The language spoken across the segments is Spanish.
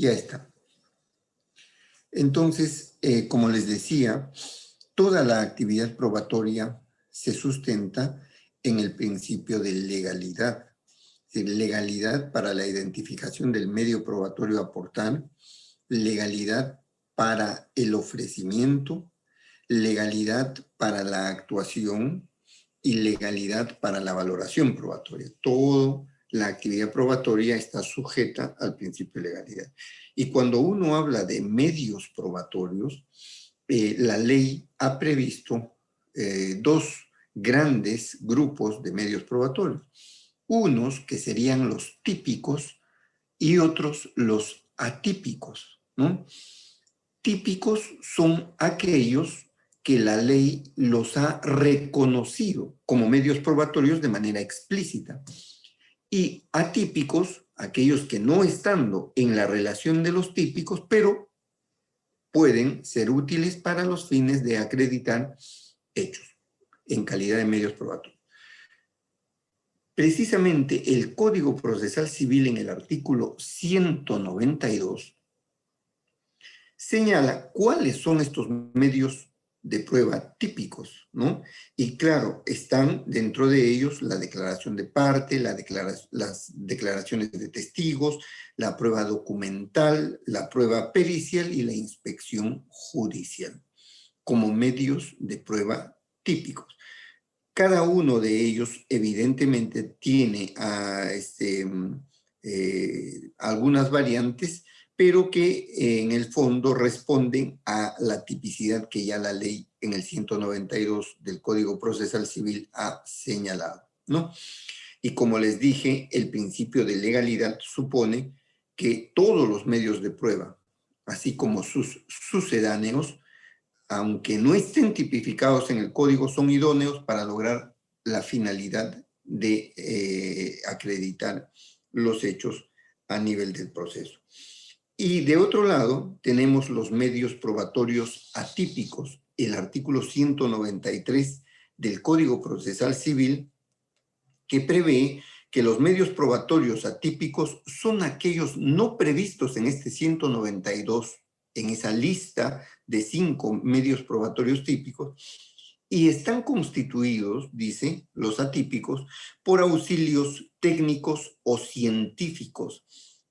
Ya está. Entonces, como les decía, toda la actividad probatoria se sustenta en el principio de legalidad. Legalidad para la identificación del medio probatorio a aportar, legalidad para el ofrecimiento, legalidad para la actuación y legalidad para la valoración probatoria. Toda la actividad probatoria está sujeta al principio de legalidad. Y cuando uno habla de medios probatorios, la ley ha previsto dos grandes grupos de medios probatorios. Unos que serían los típicos y otros los atípicos, ¿no? Típicos son aquellos que la ley los ha reconocido como medios probatorios de manera explícita. Y atípicos, aquellos que no estando en la relación de los típicos, pero pueden ser útiles para los fines de acreditar hechos en calidad de medios probatorios. Precisamente el Código Procesal Civil en el artículo 192 señala cuáles son estos medios de prueba típicos, ¿no? Y claro, están dentro de ellos la declaración de parte, las declaraciones de testigos, la prueba documental, la prueba pericial y la inspección judicial, como medios de prueba típicos. Cada uno de ellos evidentemente tiene algunas variantes, pero que en el fondo responden a la tipicidad que ya la ley en el 192 del Código Procesal Civil ha señalado, ¿no? Y como les dije, el principio de legalidad supone que todos los medios de prueba, así como sus sucedáneos, aunque no estén tipificados en el código, son idóneos para lograr la finalidad de acreditar los hechos a nivel del proceso. Y de otro lado, tenemos los medios probatorios atípicos. El artículo 193 del Código Procesal Civil, que prevé que los medios probatorios atípicos son aquellos no previstos en este 192, en esa lista de 5 medios probatorios típicos, y están constituidos, dice, los atípicos, por auxilios técnicos o científicos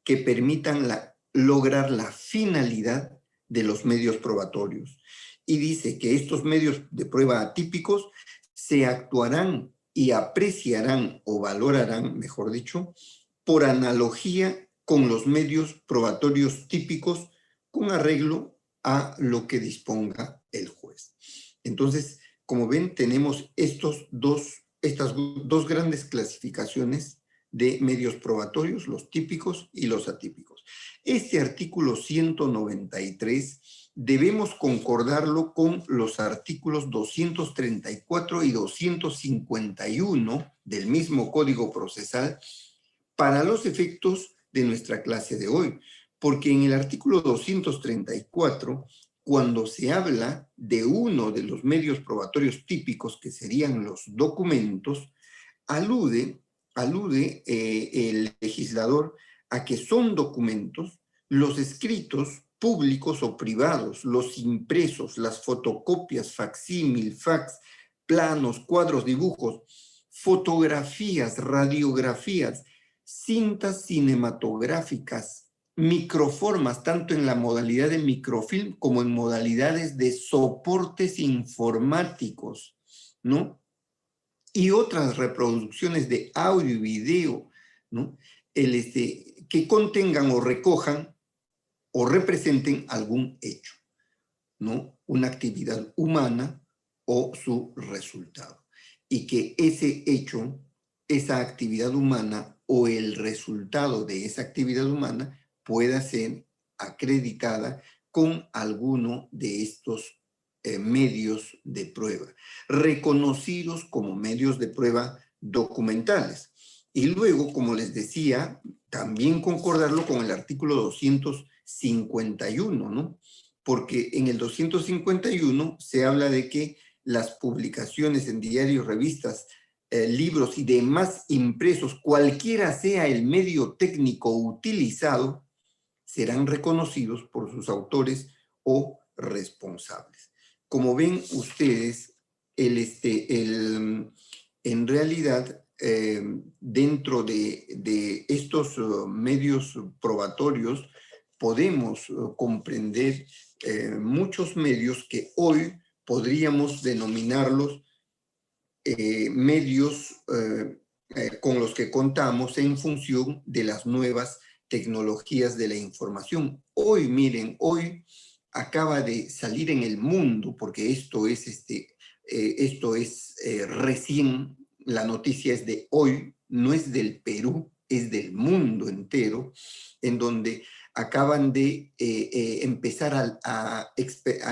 que permitan lograr la finalidad de los medios probatorios. Y dice que estos medios de prueba atípicos se actuarán y apreciarán o valorarán, mejor dicho, por analogía con los medios probatorios típicos con arreglo a lo que disponga el juez. Entonces, como ven, tenemos estas dos grandes clasificaciones de medios probatorios, los típicos y los atípicos. Este artículo 193 debemos concordarlo con los artículos 234 y 251 del mismo Código Procesal para los efectos de nuestra clase de hoy, porque en el artículo 234, cuando se habla de uno de los medios probatorios típicos, que serían los documentos, alude el legislador a que son documentos los escritos públicos o privados, los impresos, las fotocopias, facsímil, fax, planos, cuadros, dibujos, fotografías, radiografías, cintas cinematográficas, microformas, tanto en la modalidad de microfilm como en modalidades de soportes informáticos, ¿no? Y otras reproducciones de audio y video, ¿no? Que contengan o recojan o representen algún hecho, ¿no? Una actividad humana o su resultado. Y que ese hecho, esa actividad humana o el resultado de esa actividad humana pueda ser acreditada con alguno de estos medios de prueba, reconocidos como medios de prueba documentales. Y luego, como les decía, también concordarlo con el artículo 251, ¿no? Porque en el 251 se habla de que las publicaciones en diarios, revistas, libros y demás impresos, cualquiera sea el medio técnico utilizado, serán reconocidos por sus autores o responsables. Como ven ustedes, en realidad, dentro de estos medios probatorios, podemos comprender muchos medios que hoy podríamos denominarlos medios con los que contamos en función de las nuevas tecnologías de la información. Hoy, miren, hoy acaba de salir en el mundo, porque esto es recién, la noticia es de hoy, no es del Perú, es del mundo entero, en donde acaban de empezar a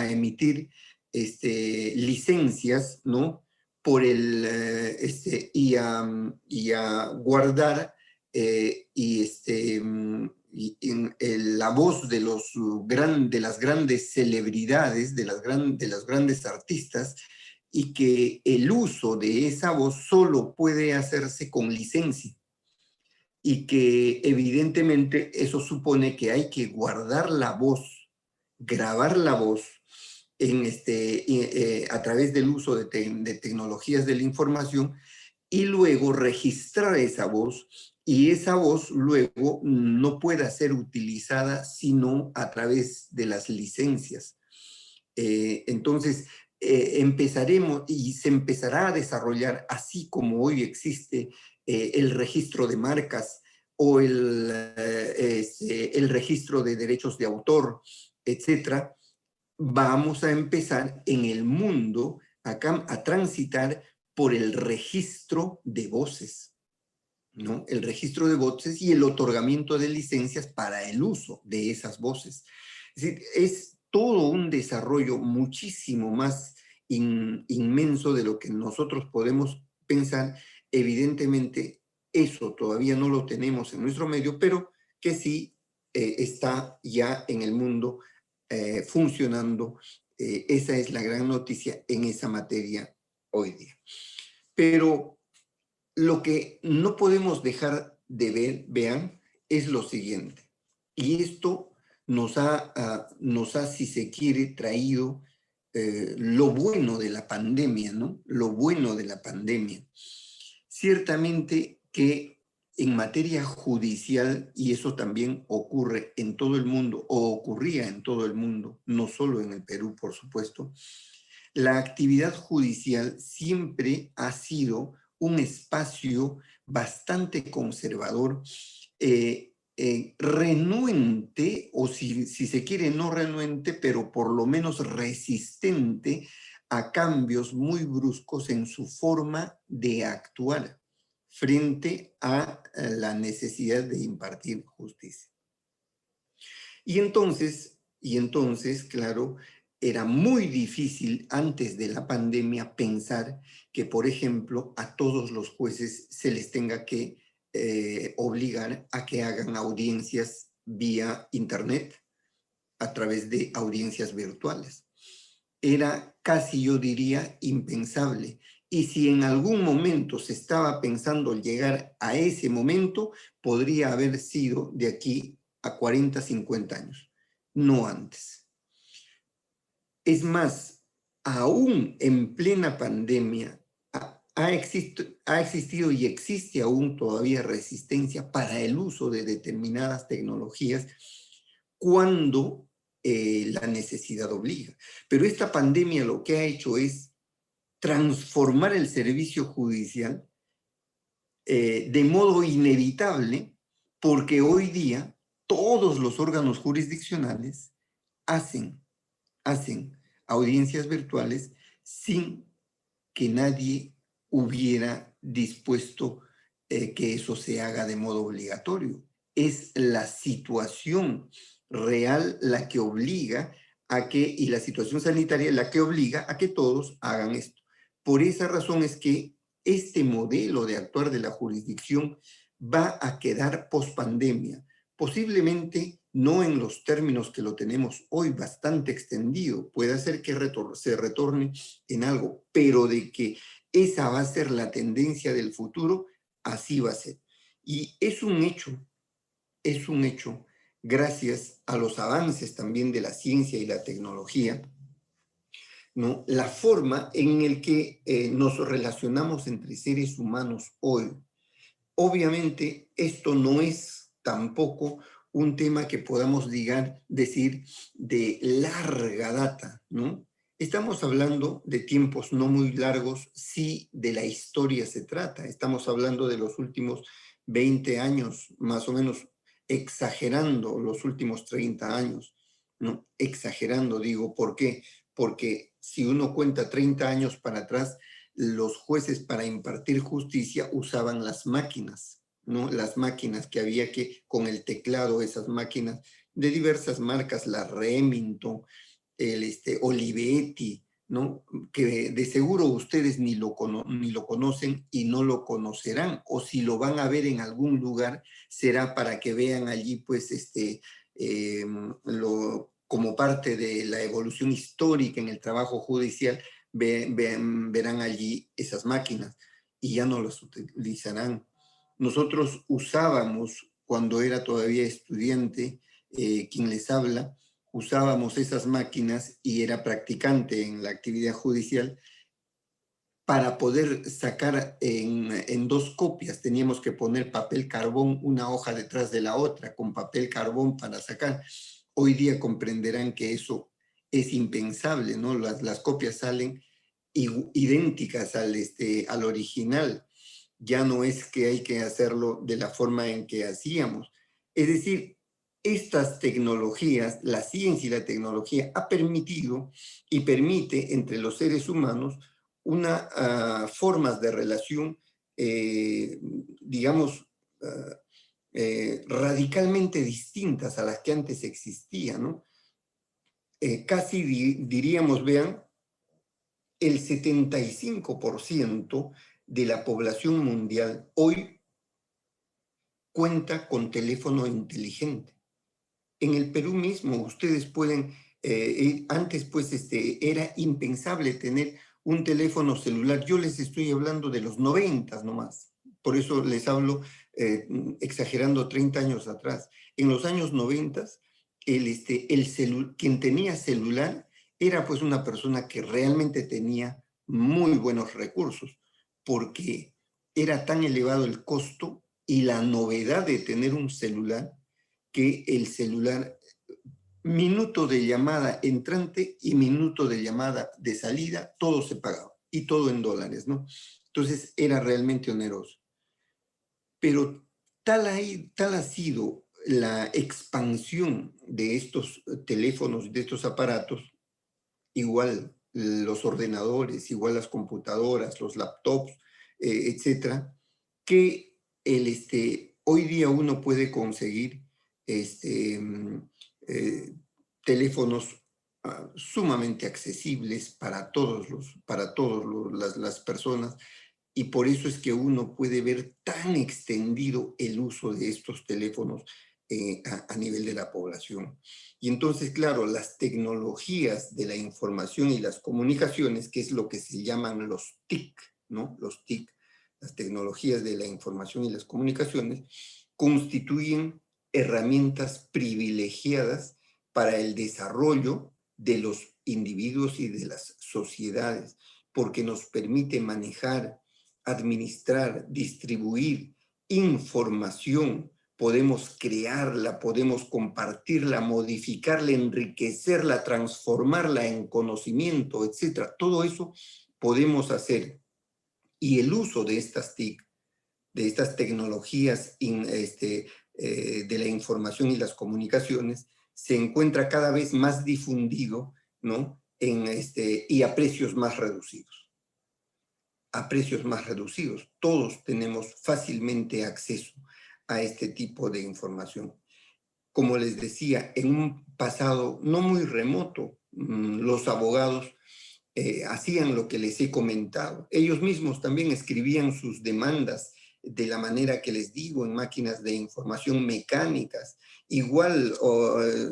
emitir licencias, ¿no? Por y a guardar la voz de las grandes celebridades, de las grandes artistas, y que el uso de esa voz solo puede hacerse con licencia, y que evidentemente eso supone que hay que guardar la voz, grabar la voz a través del uso de tecnologías de la información, y luego registrar esa voz, y esa voz luego no pueda ser utilizada sino a través de las licencias. Entonces, empezaremos y se empezará a desarrollar, así como hoy existe el registro de marcas o el registro de derechos de autor, etcétera. Vamos a empezar en el mundo a transitar por el registro de voces, ¿no? El registro de voces y el otorgamiento de licencias para el uso de esas voces. Es decir, es todo un desarrollo muchísimo más inmenso de lo que nosotros podemos pensar. Evidentemente, eso todavía no lo tenemos en nuestro medio, pero que sí está ya en el mundo funcionando. Esa es la gran noticia en esa materia hoy día. Pero lo que no podemos dejar de ver, vean, es lo siguiente. Y esto nos ha, si se quiere, traído lo bueno de la pandemia, ¿no? Lo bueno de la pandemia. Ciertamente que en materia judicial, y eso también ocurre en todo el mundo, o ocurría en todo el mundo, no solo en el Perú, por supuesto, la actividad judicial siempre ha sido un espacio bastante conservador, renuente, o si se quiere no renuente, pero por lo menos resistente a cambios muy bruscos en su forma de actuar frente a la necesidad de impartir justicia. Y entonces, claro, era muy difícil antes de la pandemia pensar que, por ejemplo, a todos los jueces se les tenga que obligar a que hagan audiencias vía internet, a través de audiencias virtuales. Era casi, yo diría, impensable. Y si en algún momento se estaba pensando llegar a ese momento, podría haber sido de aquí a 40, 50 años, no antes. Es más, aún en plena pandemia, ha existido y existe aún todavía resistencia para el uso de determinadas tecnologías cuando la necesidad obliga. Pero esta pandemia lo que ha hecho es transformar el servicio judicial de modo inevitable, porque hoy día todos los órganos jurisdiccionales hacen audiencias virtuales sin que nadie hubiera dispuesto que eso se haga de modo obligatorio. Es la situación real la que obliga a que, y la situación sanitaria la que obliga a que todos hagan esto. Por esa razón es que este modelo de actuar de la jurisdicción va a quedar pospandemia, posiblemente no en los términos que lo tenemos hoy, bastante extendido. Puede ser que se retorne en algo, pero de que esa va a ser la tendencia del futuro, así va a ser. Y es un hecho gracias a los avances también de la ciencia y la tecnología, ¿no? La forma en el que nos relacionamos entre seres humanos hoy. Obviamente, esto no es tampoco un tema que podamos decir de larga data, ¿no? Estamos hablando de tiempos no muy largos, si de la historia se trata. Estamos hablando de los últimos 20 años, más o menos, exagerando los últimos 30 años, ¿no? Exagerando, digo, ¿por qué? Porque si uno cuenta 30 años para atrás, los jueces para impartir justicia usaban las máquinas, ¿no? Las máquinas que había que, con el teclado, esas máquinas de diversas marcas, la Remington, el Olivetti, ¿no? Que de seguro ustedes ni lo conocen y no lo conocerán, o si lo van a ver en algún lugar, será para que vean allí, pues, como parte de la evolución histórica en el trabajo judicial, verán allí esas máquinas y ya no las utilizarán. Nosotros usábamos, cuando era todavía estudiante, quien les habla, usábamos esas máquinas y era practicante en la actividad judicial. Para poder sacar en dos copias teníamos que poner papel carbón, una hoja detrás de la otra, con papel carbón para sacar. Hoy día comprenderán que eso es impensable, ¿no? Las copias salen idénticas al original. Ya no es que hay que hacerlo de la forma en que hacíamos. Es decir, estas tecnologías, la ciencia y la tecnología ha permitido y permite entre los seres humanos formas de relación, digamos, radicalmente distintas a las que antes existían, ¿no? Casi diríamos, vean, el 75% de la población mundial hoy cuenta con teléfono inteligente. En el Perú mismo, ustedes pueden, antes pues era impensable tener un teléfono celular. Yo les estoy hablando de los 90 nomás. Por eso les hablo exagerando 30 años atrás. En los años 90, quien tenía celular era pues una persona que realmente tenía muy buenos recursos, porque era tan elevado el costo y la novedad de tener un celular, que el celular, minuto de llamada entrante y minuto de llamada de salida, todo se pagaba y todo en dólares, ¿no? Entonces era realmente oneroso. Pero tal ha sido la expansión de estos teléfonos, de estos aparatos, igual los ordenadores, igual las computadoras, los laptops, etcétera, que hoy día uno puede conseguir eh, teléfonos sumamente accesibles para todos las personas, y por eso es que uno puede ver tan extendido el uso de estos teléfonos a nivel de la población. Y entonces, claro, las tecnologías de la información y las comunicaciones, que es lo que se llaman los TIC, ¿no? Los TIC, las tecnologías de la información y las comunicaciones, constituyen herramientas privilegiadas para el desarrollo de los individuos y de las sociedades, porque nos permite manejar, administrar, distribuir información. Podemos crearla, podemos compartirla, modificarla, enriquecerla, transformarla en conocimiento, etc. Todo eso podemos hacer. Y el uso de estas TIC, de estas tecnologías de la información y las comunicaciones, se encuentra cada vez más difundido, ¿no? Y a precios más reducidos. A precios más reducidos. Todos tenemos fácilmente acceso a este tipo de información. Como les decía, en un pasado no muy remoto, los abogados hacían lo que les he comentado. Ellos mismos también escribían sus demandas de la manera que les digo, en máquinas de información mecánicas. Igual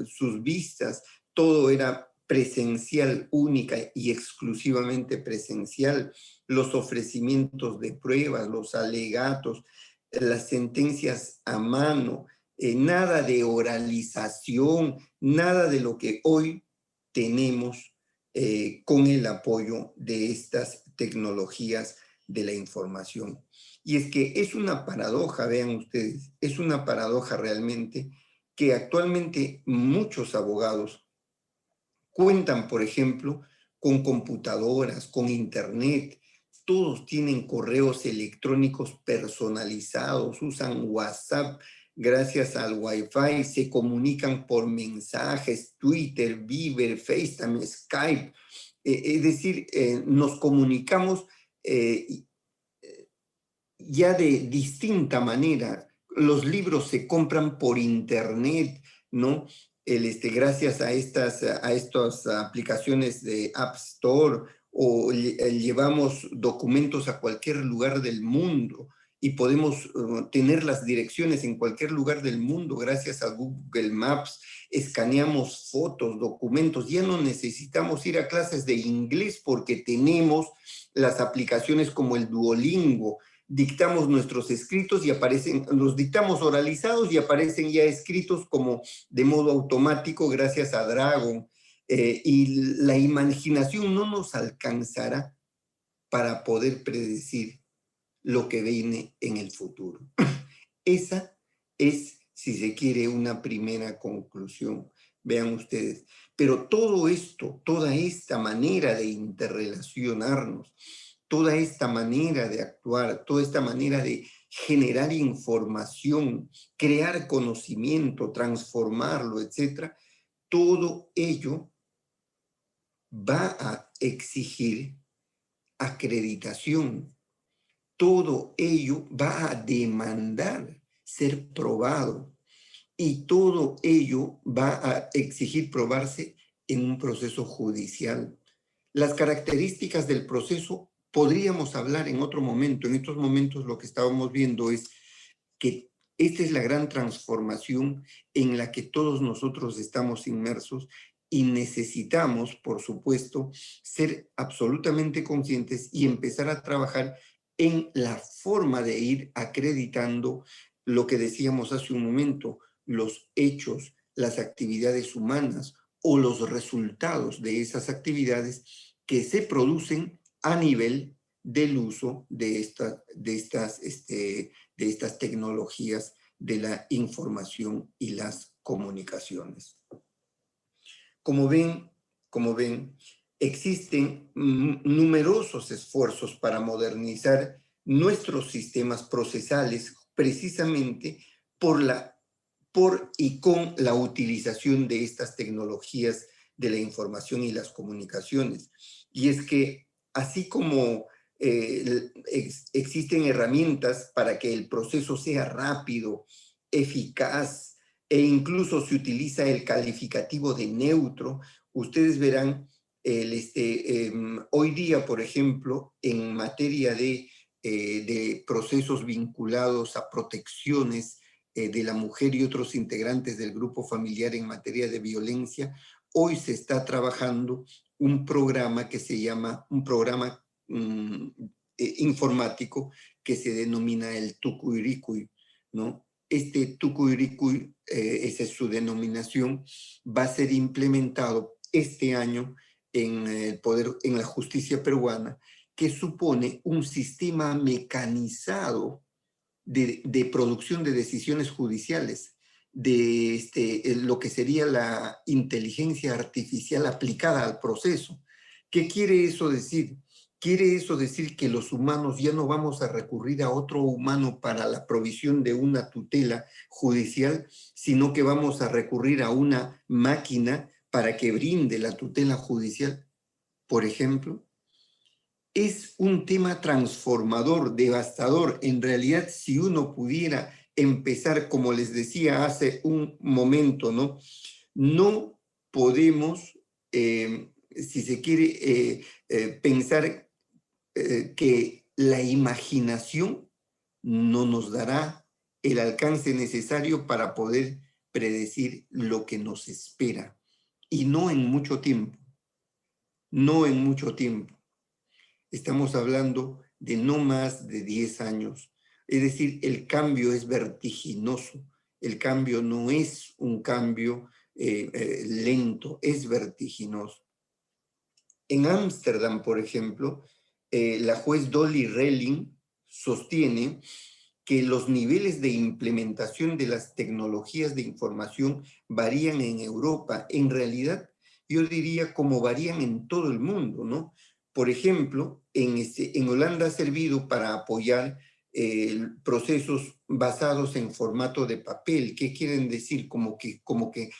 sus vistas, todo era presencial, única y exclusivamente presencial. Los ofrecimientos de pruebas, los alegatos, las sentencias a mano, nada de oralización, nada de lo que hoy tenemos con el apoyo de estas tecnologías de la información. Y es que es una paradoja, vean ustedes, es una paradoja realmente que actualmente muchos abogados cuentan, por ejemplo, con computadoras, con internet, todos tienen correos electrónicos personalizados, usan WhatsApp gracias al Wi-Fi, se comunican por mensajes, Twitter, Viber, FaceTime, Skype. Es decir, nos comunicamos ya de distinta manera. Los libros se compran por internet, ¿no? Gracias a estas aplicaciones de App Store o llevamos documentos a cualquier lugar del mundo y podemos tener las direcciones en cualquier lugar del mundo gracias a Google Maps, escaneamos fotos, documentos, ya no necesitamos ir a clases de inglés porque tenemos las aplicaciones como el Duolingo, dictamos nuestros escritos y aparecen, los dictamos oralizados y aparecen ya escritos como de modo automático gracias a Dragon. Y la imaginación no nos alcanzará para poder predecir lo que viene en el futuro. Esa es, si se quiere, una primera conclusión. Vean ustedes. Pero todo esto, toda esta manera de interrelacionarnos, toda esta manera de actuar, toda esta manera de generar información, crear conocimiento, transformarlo, etcétera, todo ello va a exigir acreditación. Todo ello va a demandar ser probado y todo ello va a exigir probarse en un proceso judicial. Las características del proceso podríamos hablar en otro momento. En estos momentos lo que estábamos viendo es que esta es la gran transformación en la que todos nosotros estamos inmersos y necesitamos, por supuesto, ser absolutamente conscientes y empezar a trabajar en la forma de ir acreditando lo que decíamos hace un momento, los hechos, las actividades humanas o los resultados de esas actividades que se producen a nivel del uso de estas tecnologías de la información y las comunicaciones. Como ven, existen numerosos esfuerzos para modernizar nuestros sistemas procesales precisamente por y con la utilización de estas tecnologías de la información y las comunicaciones. Y es que así como existen herramientas para que el proceso sea rápido, eficaz, e incluso se utiliza el calificativo de neutro, ustedes verán hoy día, por ejemplo, en materia de procesos vinculados a protecciones de la mujer y otros integrantes del grupo familiar en materia de violencia, hoy se está trabajando un programa que se llama, un programa informático que se denomina el Tucuyricui, ¿no? Este Tucuyricui, esa es su denominación, va a ser implementado este año en la justicia peruana, que supone un sistema mecanizado de producción de decisiones judiciales, de lo que sería la inteligencia artificial aplicada al proceso. ¿Qué quiere eso decir? Quiere eso decir que los humanos ya no vamos a recurrir a otro humano para la provisión de una tutela judicial, sino que vamos a recurrir a una máquina para que brinde la tutela judicial, por ejemplo. Es un tema transformador, devastador. En realidad, si uno pudiera empezar, como les decía hace un momento, ¿no? No podemos, si se quiere, pensar que la imaginación no nos dará el alcance necesario para poder predecir lo que nos espera. Y no en mucho tiempo, no en mucho tiempo. Estamos hablando de no más de 10 años. Es decir, el cambio es vertiginoso. el cambio no es un cambio lento, es vertiginoso. En Ámsterdam, por ejemplo, la juez Dolly Relling sostiene que los niveles de implementación de las tecnologías de información varían en Europa. En realidad, yo diría como varían en todo el mundo, ¿no? Por ejemplo, en Holanda ha servido para apoyar procesos basados en formato de papel. ¿Qué quieren decir? Como que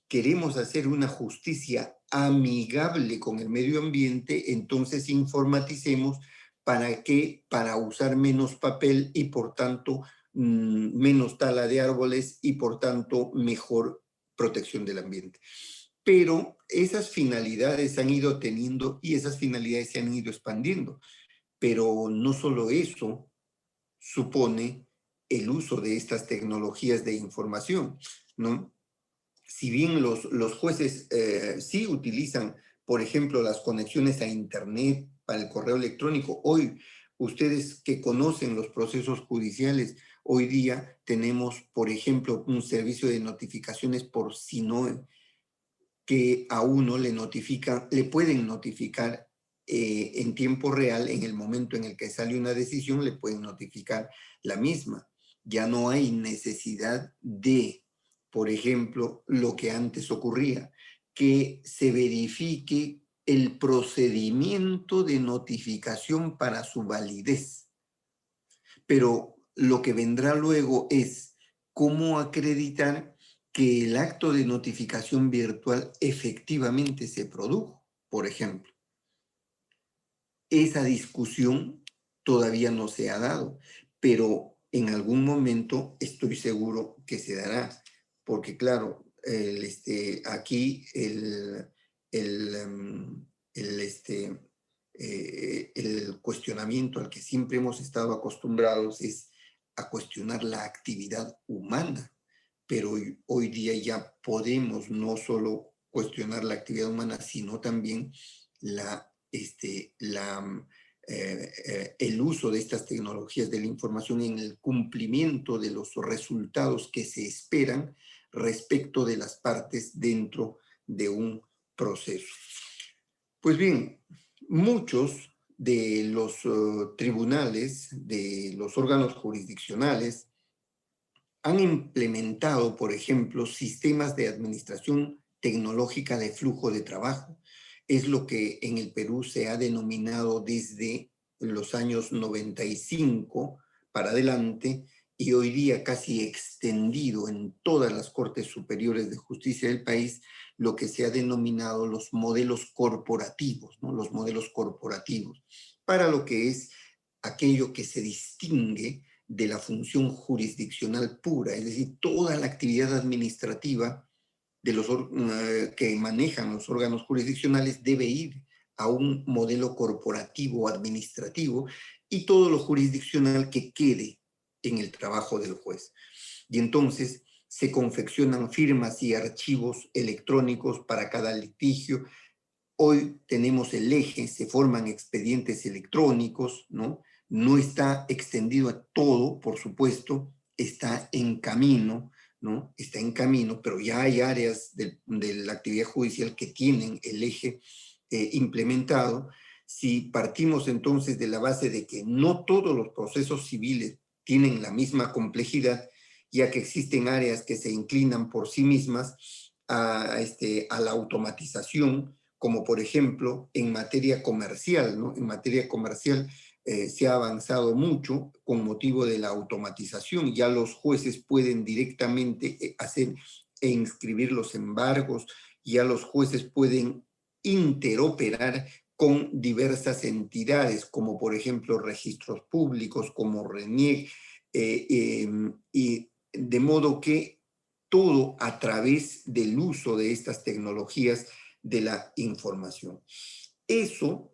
queremos hacer una justicia amigable con el medio ambiente, entonces informaticemos para usar menos papel y por tanto menos tala de árboles y por tanto mejor protección del ambiente. Pero esas finalidades han ido teniendo y esas finalidades se han ido expandiendo. Pero no solo eso supone el uso de estas tecnologías de información, ¿no? Si bien los jueces sí utilizan, por ejemplo, las conexiones a Internet para el correo electrónico, hoy ustedes que conocen los procesos judiciales, hoy día tenemos, por ejemplo, un servicio de notificaciones por SINOE que a uno le pueden notificar en tiempo real, en el momento en el que sale una decisión, le pueden notificar la misma. Ya no hay necesidad de, por ejemplo, lo que antes ocurría, que se verifique el procedimiento de notificación para su validez. Pero lo que vendrá luego es cómo acreditar que el acto de notificación virtual efectivamente se produjo, por ejemplo. Esa discusión todavía no se ha dado, pero en algún momento estoy seguro que se dará, porque claro, aquí el cuestionamiento al que siempre hemos estado acostumbrados es a cuestionar la actividad humana, pero hoy día ya podemos no solo cuestionar la actividad humana, sino también el uso de estas tecnologías de la información en el cumplimiento de los resultados que se esperan respecto de las partes dentro de un proceso. Pues bien, muchos de los tribunales, de los órganos jurisdiccionales, han implementado, por ejemplo, sistemas de administración tecnológica de flujo de trabajo. Es lo que en el Perú se ha denominado desde los años 95 para adelante y hoy día casi extendido en todas las Cortes Superiores de Justicia del país, lo que se ha denominado los modelos corporativos, ¿no? Los modelos corporativos, para lo que es aquello que se distingue de la función jurisdiccional pura, es decir, toda la actividad administrativa de que manejan los órganos jurisdiccionales debe ir a un modelo corporativo administrativo y todo lo jurisdiccional que quede en el trabajo del juez. Y entonces se confeccionan firmas y archivos electrónicos para cada litigio. Hoy tenemos el eje, se forman expedientes electrónicos, ¿no? No está extendido a todo, por supuesto, está en camino, ¿no? Está en camino, pero ya hay áreas de la actividad judicial que tienen el eje implementado. Si partimos entonces de la base de que no todos los procesos civiles tienen la misma complejidad, ya que existen áreas que se inclinan por sí mismas a la automatización, como por ejemplo en materia comercial, ¿no? En materia comercial se ha avanzado mucho con motivo de la automatización. Ya los jueces pueden directamente hacer e inscribir los embargos, ya los jueces pueden interoperar con diversas entidades, como por ejemplo registros públicos, como RENIEC, y de modo que todo a través del uso de estas tecnologías de la información. Eso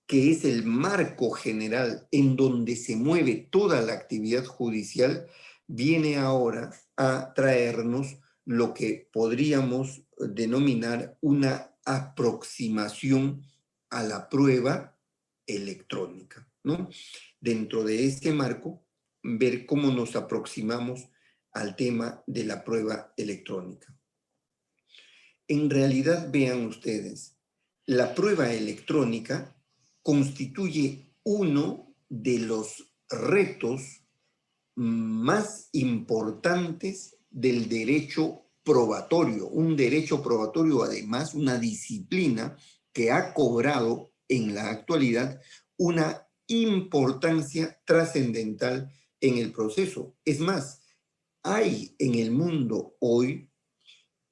que es el marco general en donde se mueve toda la actividad judicial, viene ahora a traernos lo que podríamos denominar una aproximación a la prueba electrónica, ¿no? Dentro de este marco, ver cómo nos aproximamos al tema de la prueba electrónica. En realidad, vean ustedes, la prueba electrónica constituye uno de los retos más importantes del derecho probatorio, un derecho probatorio, además una disciplina que ha cobrado en la actualidad una importancia trascendental en el proceso. Es más, hay en el mundo hoy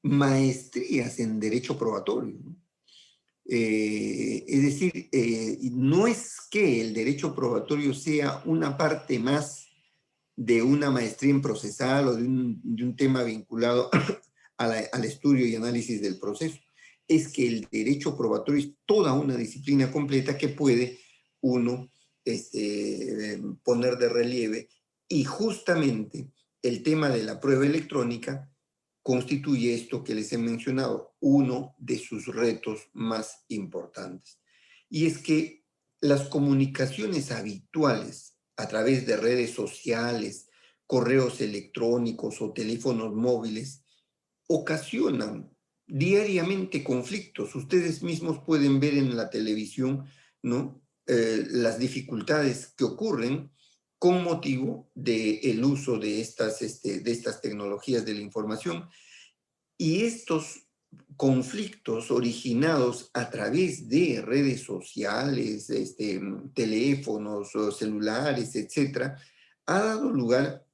maestrías en derecho probatorio, ¿no? Es decir, no es que el derecho probatorio sea una parte más de una maestría en procesal o de un tema vinculado al estudio y análisis del proceso. Es que el derecho probatorio es toda una disciplina completa que puede uno poner de relieve, y justamente el tema de la prueba electrónica constituye esto que les he mencionado, uno de sus retos más importantes. Y es que las comunicaciones habituales a través de redes sociales, correos electrónicos o teléfonos móviles ocasionan diariamente conflictos. Ustedes mismos pueden ver en la televisión, ¿no? Las dificultades que ocurren con motivo del uso de estas tecnologías de la información, y estos conflictos originados a través de redes sociales, teléfonos o celulares, etcétera, ha dado lugar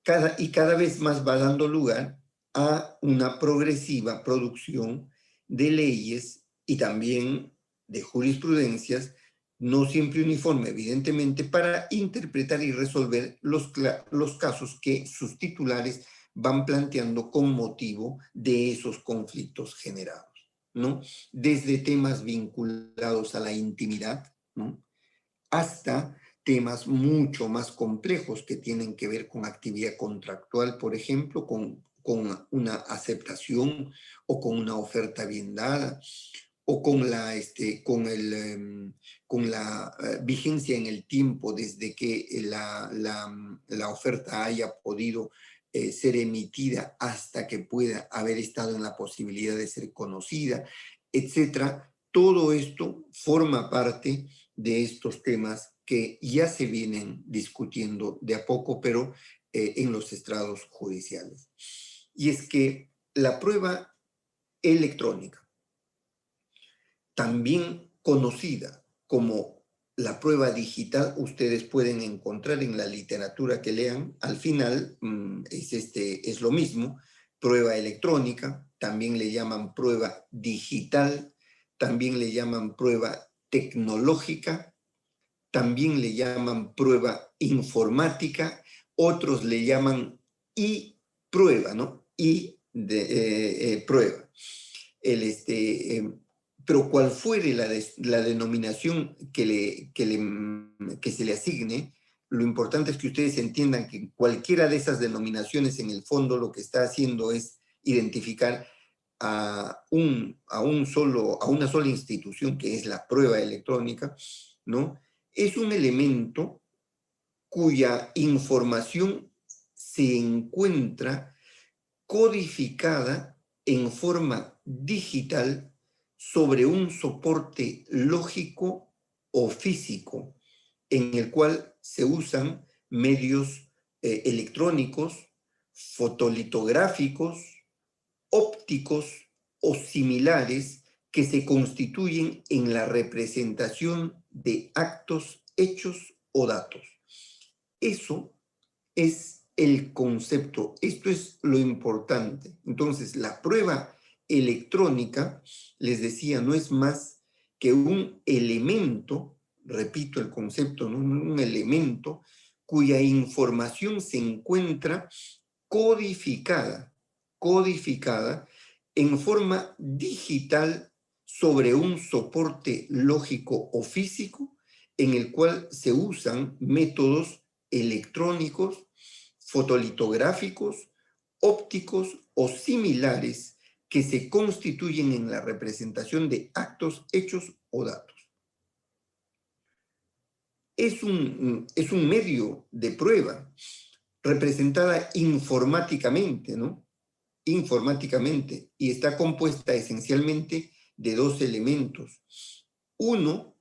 cada vez más va dando lugar a una progresiva producción de leyes y también de jurisprudencias, no siempre uniforme, evidentemente, para interpretar y resolver los casos que sus titulares van planteando con motivo de esos conflictos generados, ¿no? Desde temas vinculados a la intimidad, ¿no? Hasta temas mucho más complejos que tienen que ver con actividad contractual, por ejemplo, con una aceptación o con una oferta bien dada, o con la vigencia en el tiempo desde que la oferta haya podido ser emitida hasta que pueda haber estado en la posibilidad de ser conocida, etcétera. Todo esto forma parte de estos temas que ya se vienen discutiendo de a poco, pero en los estrados judiciales. Y es que la prueba electrónica, también conocida como la prueba digital, ustedes pueden encontrar en la literatura que lean, al final es lo mismo, prueba electrónica, también le llaman prueba digital, también le llaman prueba tecnológica, también le llaman prueba informática, otros le llaman prueba, ¿no? Prueba. Pero cual fuere la denominación que se le asigne, lo importante es que ustedes entiendan que cualquiera de esas denominaciones en el fondo lo que está haciendo es identificar a una sola institución, que es la prueba electrónica, ¿no? Es un elemento cuya información se encuentra codificada en forma digital sobre un soporte lógico o físico, en el cual se usan medios electrónicos, fotolitográficos, ópticos o similares, que se constituyen en la representación de actos, hechos o datos. Eso es el concepto, esto es lo importante. Entonces, la prueba electrónica, les decía, no es más que un elemento, repito el concepto, ¿no? Un elemento cuya información se encuentra codificada en forma digital sobre un soporte lógico o físico, en el cual se usan métodos electrónicos, fotolitográficos, ópticos o similares, que se constituyen en la representación de actos, hechos o datos. Es un medio de prueba, representada informáticamente, ¿no? Informáticamente, y está compuesta esencialmente de dos elementos. Uno,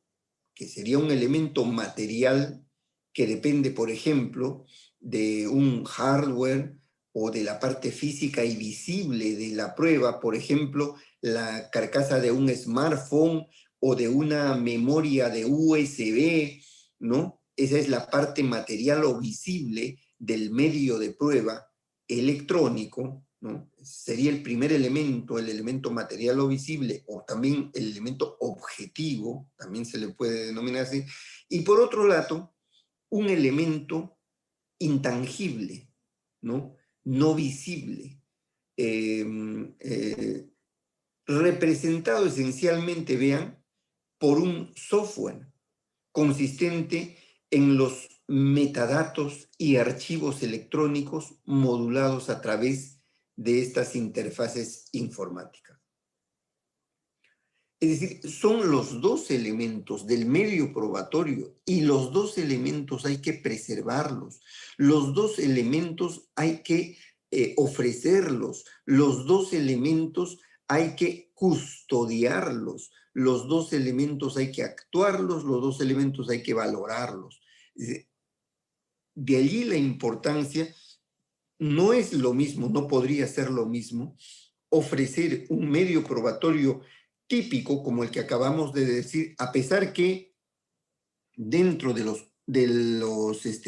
que sería un elemento material que depende, por ejemplo, de un hardware o de la parte física y visible de la prueba, por ejemplo, la carcasa de un smartphone o de una memoria de USB, ¿no? Esa es la parte material o visible del medio de prueba electrónico, ¿no? Sería el primer elemento, el elemento material o visible, o también el elemento objetivo, también se le puede denominar así. Y por otro lado, un elemento intangible, ¿no? No visible, eh, eh, representado esencialmente, vean, por un software consistente en los metadatos y archivos electrónicos modulados a través de estas interfaces informáticas. Es decir, son los dos elementos del medio probatorio y los dos elementos hay que preservarlos, los dos elementos hay que ofrecerlos, los dos elementos hay que custodiarlos, los dos elementos hay que actuarlos, los dos elementos hay que valorarlos. De allí la importancia, no es lo mismo, no podría ser lo mismo ofrecer un medio probatorio típico como el que acabamos de decir, a pesar que dentro de los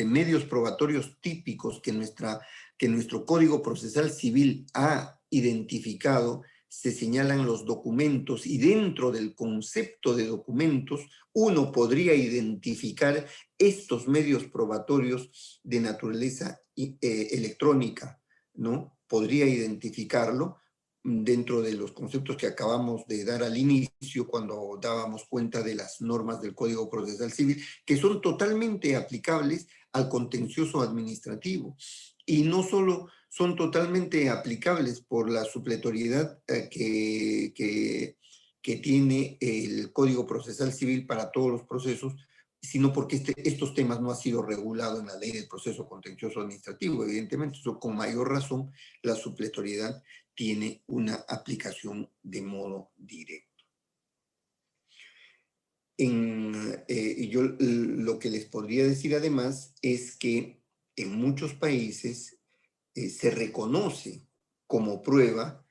medios probatorios típicos que nuestro Código Procesal Civil ha identificado, se señalan los documentos y dentro del concepto de documentos uno podría identificar estos medios probatorios de naturaleza electrónica, ¿no? Podría identificarlo dentro de los conceptos que acabamos de dar al inicio cuando dábamos cuenta de las normas del Código Procesal Civil, que son totalmente aplicables al contencioso administrativo. Y no solo son totalmente aplicables por la supletoriedad que tiene el Código Procesal Civil para todos los procesos, sino porque estos temas no han sido regulados en la ley del proceso contencioso administrativo. Evidentemente, eso con mayor razón, la supletoriedad tiene una aplicación de modo directo. Yo lo que les podría decir además es que en muchos países se reconoce como prueba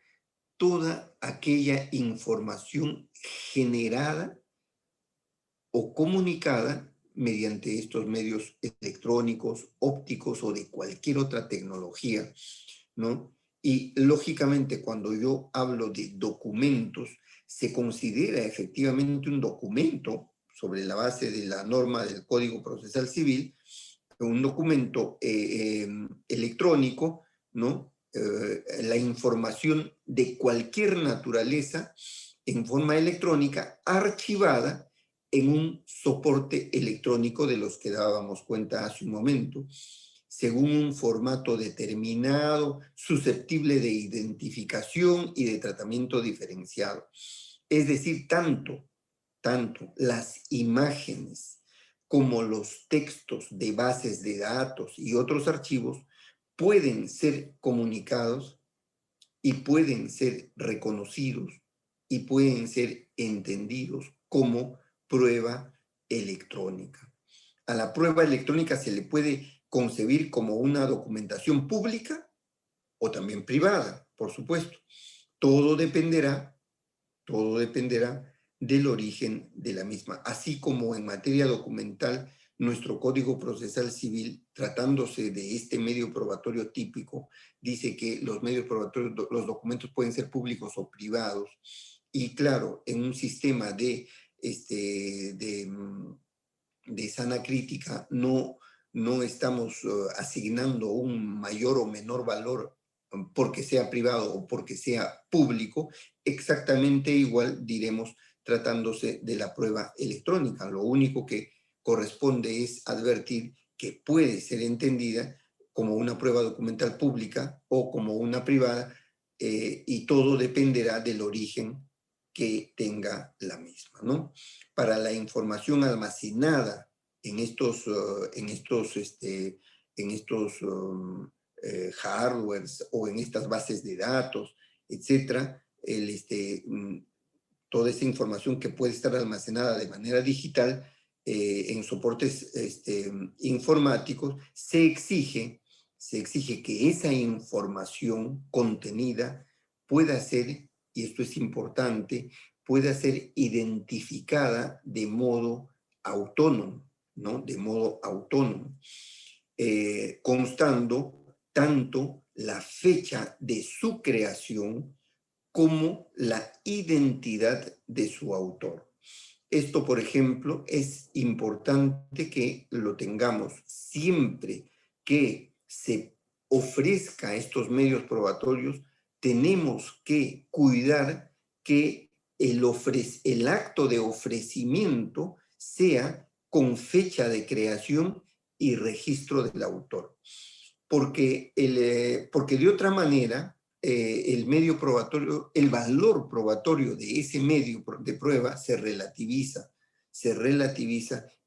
toda aquella información generada o comunicada mediante estos medios electrónicos, ópticos o de cualquier otra tecnología, ¿no? Y lógicamente cuando yo hablo de documentos, se considera efectivamente un documento sobre la base de la norma del Código Procesal Civil, un documento electrónico, ¿no? La información de cualquier naturaleza en forma electrónica archivada en un soporte electrónico de los que dábamos cuenta hace un momento, según un formato determinado, susceptible de identificación y de tratamiento diferenciado. Es decir, tanto las imágenes como los textos de bases de datos y otros archivos pueden ser comunicados y pueden ser reconocidos y pueden ser entendidos como prueba electrónica. A la prueba electrónica se le puede concebir como una documentación pública o también privada, por supuesto. Todo dependerá del origen de la misma. Así como en materia documental, nuestro Código Procesal Civil, tratándose de este medio probatorio típico, dice que los medios probatorios, los documentos pueden ser públicos o privados. Y claro, en un sistema de sana crítica no estamos asignando un mayor o menor valor porque sea privado o porque sea público, exactamente igual diremos tratándose de la prueba electrónica. Lo único que corresponde es advertir que puede ser entendida como una prueba documental pública o como una privada, y todo dependerá del origen que tenga la misma, ¿no? Para la información almacenada en estos hardwares o en estas bases de datos, etcétera, toda esa información que puede estar almacenada de manera digital en soportes informáticos, se exige que esa información contenida pueda ser, y esto es importante, pueda ser identificada de modo autónomo, ¿no? De modo autónomo, constando tanto la fecha de su creación como la identidad de su autor. Esto, por ejemplo, es importante que lo tengamos siempre que se ofrezca estos medios probatorios. Tenemos que cuidar que el acto de ofrecimiento sea con fecha de creación y registro del autor. Porque de otra manera, el medio probatorio, el valor probatorio de ese medio de prueba se relativiza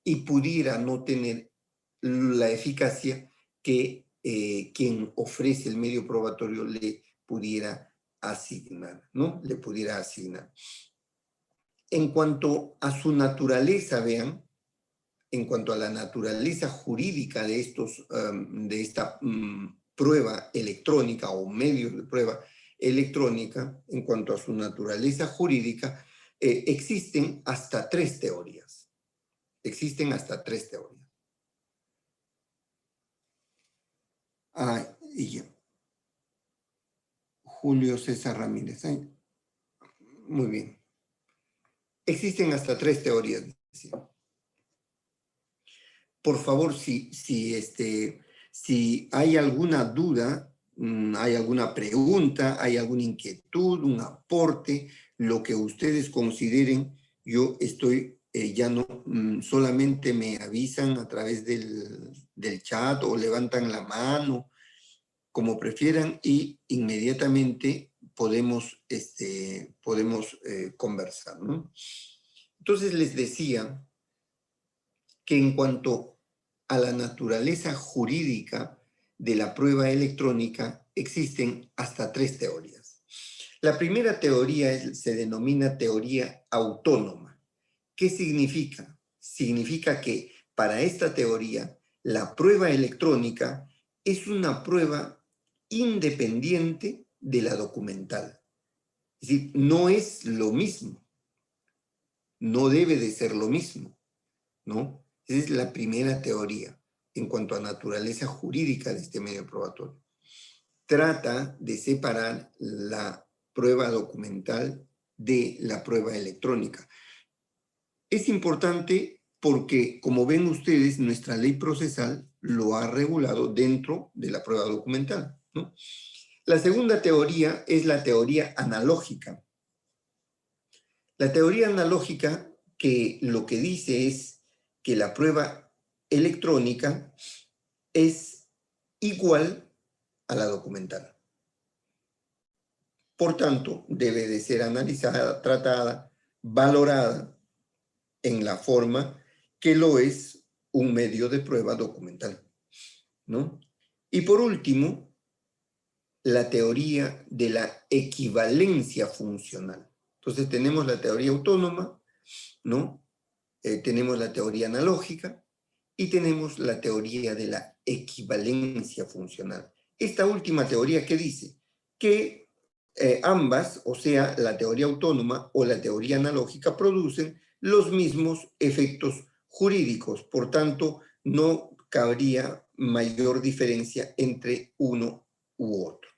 y pudiera no tener la eficacia que quien ofrece el medio probatorio le pudiera asignar, ¿no? Le pudiera asignar. En cuanto a su naturaleza, vean, en cuanto a la naturaleza jurídica de esta prueba electrónica o medios de prueba electrónica, en cuanto a su naturaleza jurídica, existen hasta 3 teorías. Existen hasta 3 teorías. Y ya. Julio César Ramírez. Muy bien. Existen hasta 3 teorías. Por favor, si hay alguna duda, hay alguna pregunta, hay alguna inquietud, un aporte, lo que ustedes consideren, yo estoy, ya no, solamente me avisan a través del chat o levantan la mano, como prefieran, y inmediatamente podemos conversar, ¿no? Entonces les decía que en cuanto a la naturaleza jurídica de la prueba electrónica, existen hasta 3 teorías. La primera teoría se denomina teoría autónoma. ¿Qué significa? Significa que para esta teoría, la prueba electrónica es una prueba independiente de la documental. Es decir, no es lo mismo. No debe de ser lo mismo, ¿no? Esa es la primera teoría en cuanto a naturaleza jurídica de este medio probatorio. Trata de separar la prueba documental de la prueba electrónica. Es importante porque, como ven ustedes, nuestra ley procesal lo ha regulado dentro de la prueba documental, ¿no? La segunda teoría es la teoría analógica. La teoría analógica, que lo que dice es que la prueba electrónica es igual a la documental. Por tanto, debe de ser analizada, tratada, valorada en la forma que lo es un medio de prueba documental, ¿no? Y por último, la teoría de la equivalencia funcional. Entonces tenemos la teoría autónoma, ¿no? Tenemos la teoría analógica y tenemos la teoría de la equivalencia funcional. Esta última teoría, ¿qué dice? Que ambas, o sea, la teoría autónoma o la teoría analógica, producen los mismos efectos jurídicos. Por tanto, no cabría mayor diferencia entre uno u otro.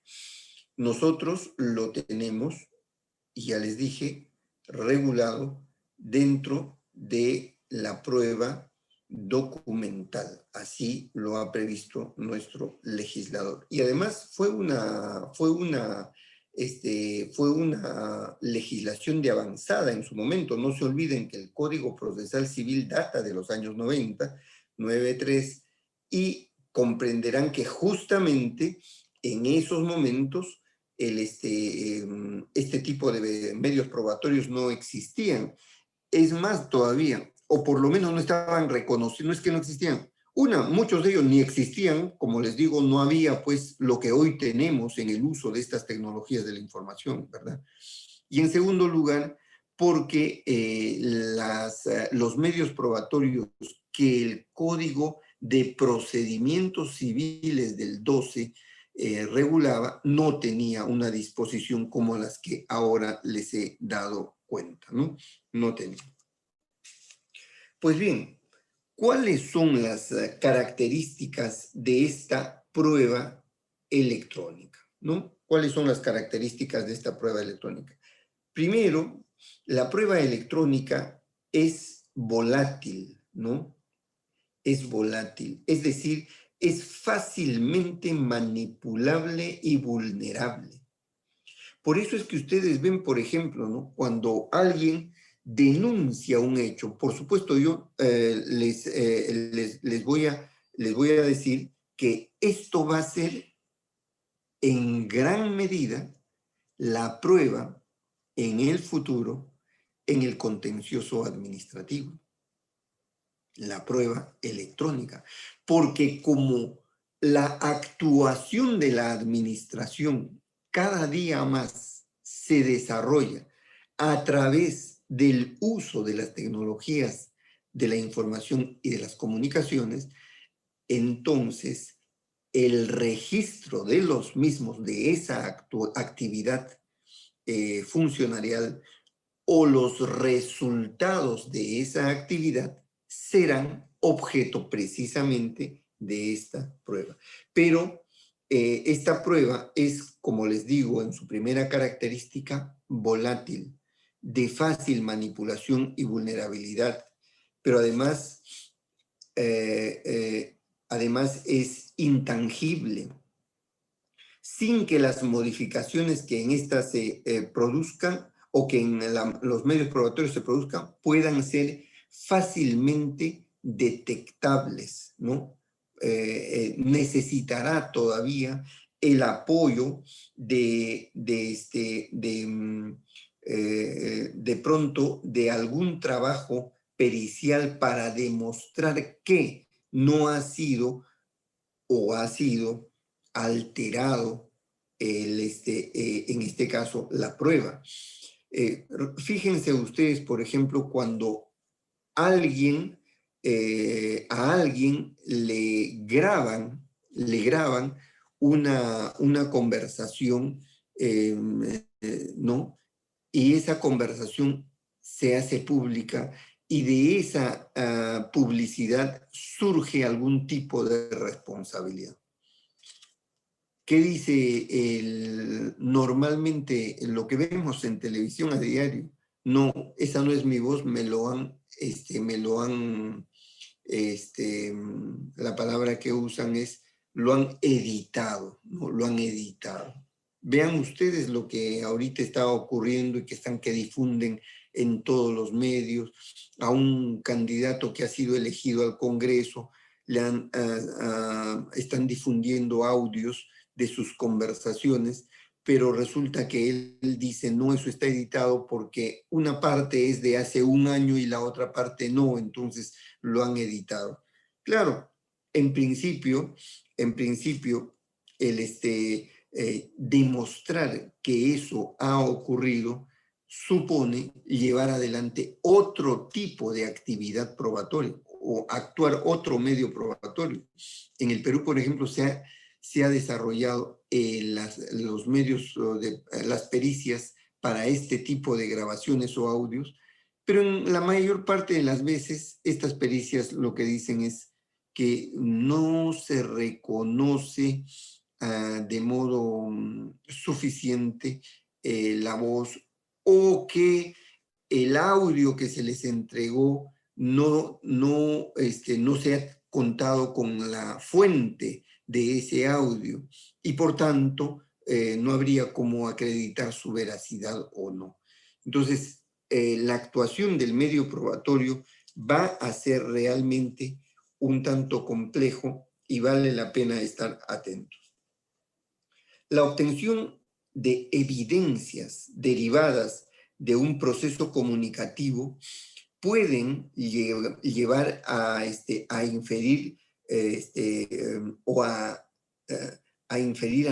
Nosotros lo tenemos, y ya les dije, regulado dentro de la prueba documental. Así lo ha previsto nuestro legislador. Y además fue una legislación de avanzada en su momento. No se olviden que el Código Procesal Civil data de los años 90, 93, y comprenderán que justamente en esos momentos este tipo de medios probatorios no existían. Es más todavía, o por lo menos no estaban reconocidos, no es que no existían, Muchos de ellos ni existían, como les digo, no había pues lo que hoy tenemos en el uso de estas tecnologías de la información, ¿verdad? Y en segundo lugar, porque los medios probatorios que el Código de Procedimientos Civiles del 12 regulaba no tenía una disposición como las que ahora les he dado cuenta, ¿no? No tenía. Pues bien, ¿cuáles son las características de esta prueba electrónica? ¿No? ¿Cuáles son las características de esta prueba electrónica? Primero, la prueba electrónica es volátil, ¿no? Es volátil, es decir, es fácilmente manipulable y vulnerable. Por eso es que ustedes ven, por ejemplo, ¿no? Cuando alguien denuncia un hecho, por supuesto yo les voy a decir que esto va a ser en gran medida la prueba en el futuro en el contencioso administrativo, la prueba electrónica, porque como la actuación de la administración cada día más se desarrolla a través del uso de las tecnologías de la información y de las comunicaciones, entonces el registro de los mismos, de esa actividad funcionarial o los resultados de esa actividad serán objeto precisamente de esta prueba. Pero esta prueba es, como les digo, en su primera característica, volátil, de fácil manipulación y vulnerabilidad, pero además es intangible, sin que las modificaciones que en esta se produzcan o que en los medios probatorios se produzcan puedan ser fácilmente detectables, ¿no? Necesitará todavía el apoyo de pronto de algún trabajo pericial para demostrar que no ha sido o ha sido alterado en este caso la prueba. Fíjense ustedes, por ejemplo, cuando a alguien le graban una conversación, ¿no? Y esa conversación se hace pública y de esa publicidad surge algún tipo de responsabilidad. ¿Qué dice normalmente lo que vemos en televisión a diario? No, esa no es mi voz, la palabra que usan es, lo han editado, ¿no? Lo han editado. Vean ustedes lo que ahorita está ocurriendo y que difunden en todos los medios a un candidato que ha sido elegido al Congreso, están difundiendo audios de sus conversaciones, pero resulta que él dice, no, eso está editado porque una parte es de hace un año y la otra parte no, entonces lo han editado. Claro, en principio, demostrar que eso ha ocurrido supone llevar adelante otro tipo de actividad probatoria o actuar otro medio probatorio. En el Perú, por ejemplo, se ha desarrollado los medios las pericias para este tipo de grabaciones o audios, pero en la mayor parte de las veces estas pericias lo que dicen es que no se reconoce de modo suficiente la voz o que el audio que se les entregó no se ha contado con la fuente de ese audio y por tanto no habría cómo acreditar su veracidad o no. Entonces, la actuación del medio probatorio va a ser realmente un tanto complejo y vale la pena estar atentos. La obtención de evidencias derivadas de un proceso comunicativo pueden llevar a inferir o a inferir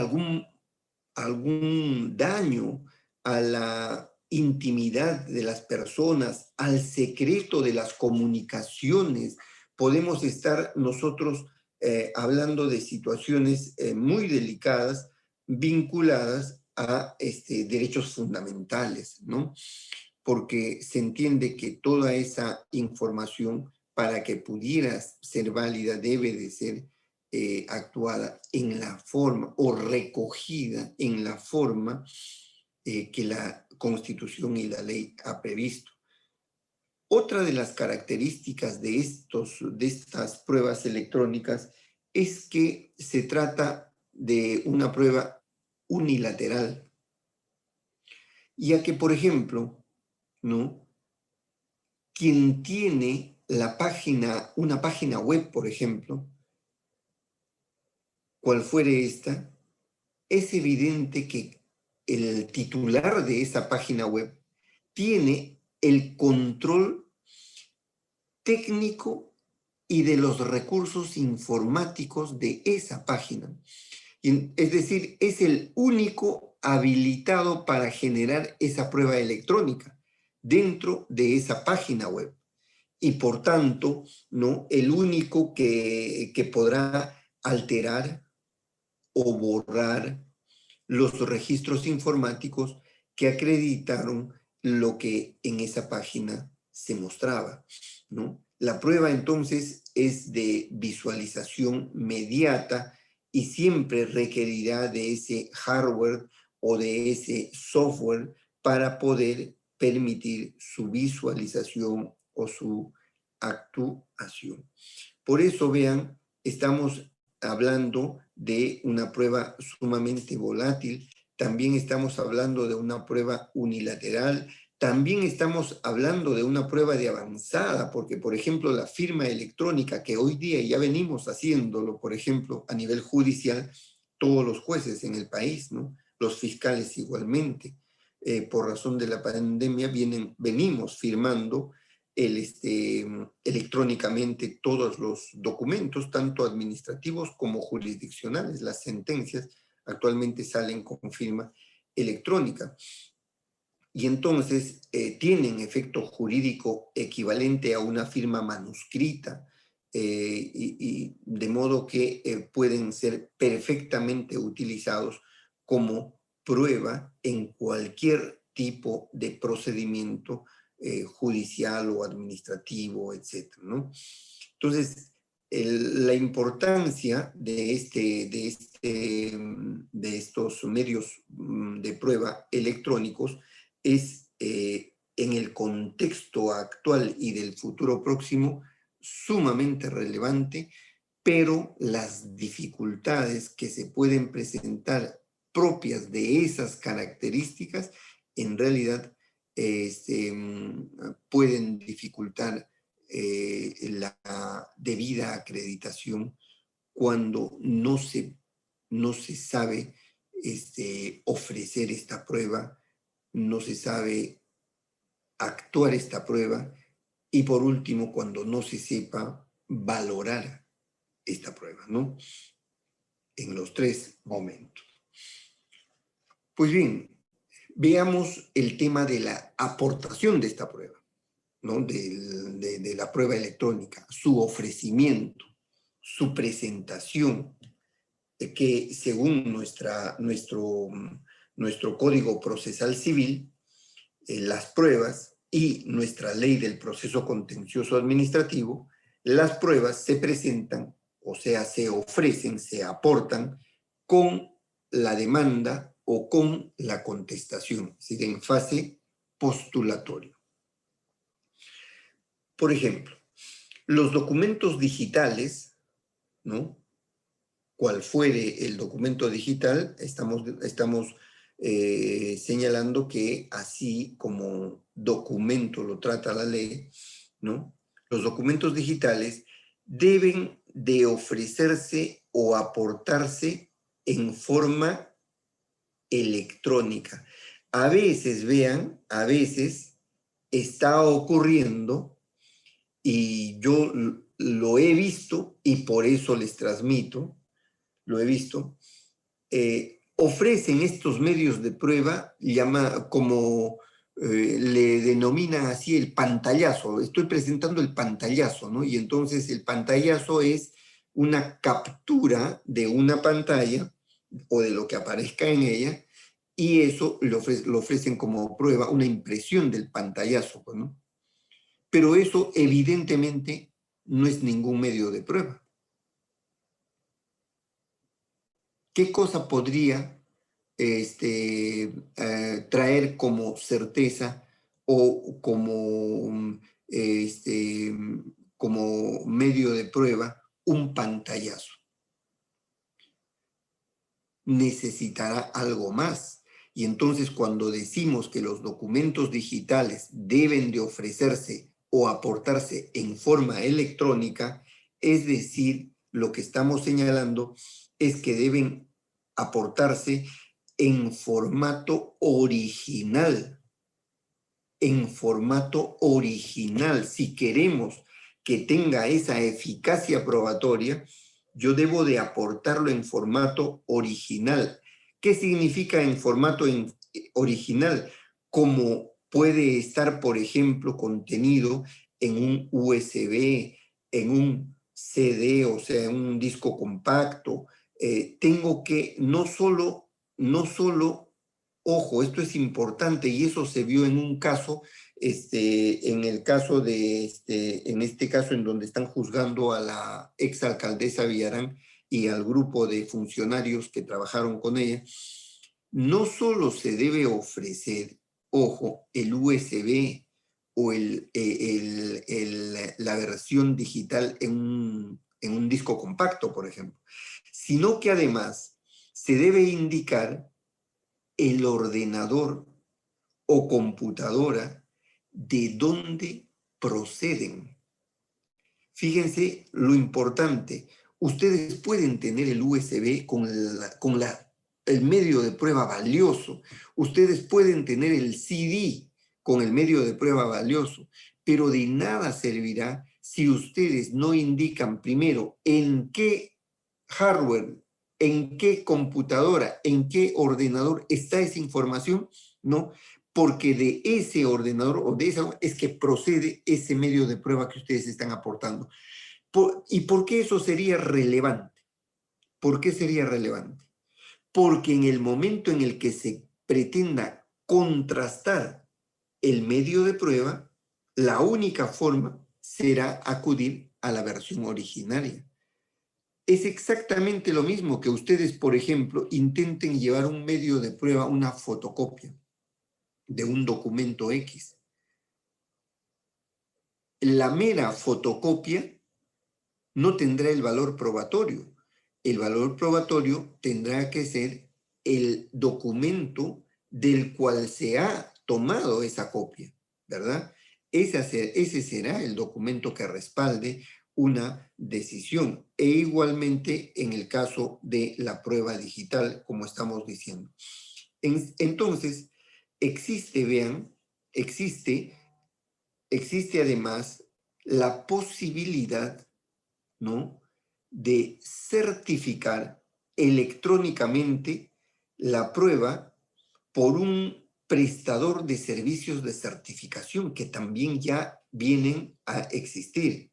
algún daño a la intimidad de las personas, al secreto de las comunicaciones. Podemos estar nosotros hablando de situaciones muy delicadas vinculadas a derechos fundamentales, ¿no? Porque se entiende que toda esa información, para que pudiera ser válida, debe de ser actuada en la forma o recogida en la forma que la Constitución y la ley ha previsto. Otra de las características de estas pruebas electrónicas es que se trata de una prueba unilateral, ya que, por ejemplo, ¿no?, quien tiene una página web, por ejemplo, cual fuere esta, es evidente que el titular de esa página web tiene el control técnico y de los recursos informáticos de esa página. Es decir, es el único habilitado para generar esa prueba electrónica dentro de esa página web. Y por tanto, ¿no?, el único que podrá alterar o borrar los registros informáticos que acreditaron lo que en esa página se mostraba, ¿no? La prueba entonces es de visualización mediata y siempre requerirá de ese hardware o de ese software para poder permitir su visualización o su actuación. Por eso, vean, estamos hablando de una prueba sumamente volátil, también estamos hablando de una prueba unilateral, también estamos hablando de una prueba de avanzada, porque, por ejemplo, la firma electrónica, que hoy día ya venimos haciéndolo, por ejemplo, a nivel judicial, todos los jueces en el país, ¿no?, los fiscales igualmente, por razón de la pandemia, venimos firmando electrónicamente todos los documentos, tanto administrativos como jurisdiccionales. Las sentencias actualmente salen con firma electrónica. Y entonces tienen efecto jurídico equivalente a una firma manuscrita, y de modo que pueden ser perfectamente utilizados como prueba en cualquier tipo de procedimiento judicial o administrativo, etcétera, ¿no? Entonces, la importancia de estos medios de prueba electrónicos es, en el contexto actual y del futuro próximo, sumamente relevante, pero las dificultades que se pueden presentar propias de esas características, en realidad pueden dificultar la debida acreditación cuando no se sabe ofrecer esta prueba, no se sabe actuar esta prueba y, por último, cuando no se sepa valorar esta prueba, ¿no?, en los tres momentos. Pues bien, veamos el tema de la aportación de esta prueba, ¿no?, de la prueba electrónica, su ofrecimiento, su presentación, que según nuestro Código Procesal Civil, las pruebas y nuestra Ley del Proceso Contencioso Administrativo, las pruebas se presentan, o sea, se ofrecen, se aportan con la demanda o con la contestación, es decir, en fase postulatoria. Por ejemplo, los documentos digitales, ¿no?, cual fuere el documento digital, estamos señalando que así como documento lo trata la ley, ¿no?, los documentos digitales deben de ofrecerse o aportarse en forma electrónica. A veces, vean, a veces está ocurriendo, y yo lo he visto y por eso les transmito, lo he visto, ofrecen estos medios de prueba, como le denominan así el pantallazo. Estoy presentando el pantallazo, ¿no? Y entonces el pantallazo es una captura de una pantalla o de lo que aparezca en ella, y eso lo ofrecen como prueba, una impresión del pantallazo, ¿no? Pero eso evidentemente no es ningún medio de prueba. ¿Qué cosa podría traer como certeza o como medio de prueba un pantallazo? Necesitará algo más. Y entonces cuando decimos que los documentos digitales deben de ofrecerse o aportarse en forma electrónica, es decir, lo que estamos señalando es que deben aportarse en formato original, en formato original. Si queremos que tenga esa eficacia probatoria, yo debo de aportarlo en formato original. ¿Qué significa en formato original? Como puede estar, por ejemplo, contenido en un USB, en un CD, o sea, en un disco compacto. Tengo que no solo, ojo, esto es importante y eso se vio en un caso, en el caso en este caso en donde están juzgando a la exalcaldesa Villarán y al grupo de funcionarios que trabajaron con ella. No solo se debe ofrecer, ojo, el USB o la versión digital en un disco compacto, por ejemplo, sino que además se debe indicar el ordenador o computadora de dónde proceden. Fíjense lo importante. Ustedes pueden tener el USB con el medio de prueba valioso. Ustedes pueden tener el CD con el medio de prueba valioso, pero de nada servirá si ustedes no indican primero en qué hardware, en qué computadora, en qué ordenador está esa información, ¿no? Porque de ese ordenador o de esa es que procede ese medio de prueba que ustedes están aportando. ¿Y por qué eso sería relevante? ¿Por qué sería relevante? Porque en el momento en el que se pretenda contrastar el medio de prueba, la única forma será acudir a la versión originaria. Es exactamente lo mismo que ustedes, por ejemplo, intenten llevar un medio de prueba, una fotocopia de un documento X. La mera fotocopia no tendrá el valor probatorio. El valor probatorio tendrá que ser el documento del cual se ha tomado esa copia, ¿verdad? Ese será el documento que respalde una decisión. E igualmente en el caso de la prueba digital, como estamos diciendo. Entonces, vean, existe además la posibilidad, ¿no?, de certificar electrónicamente la prueba por un prestador de servicios de certificación que también ya vienen a existir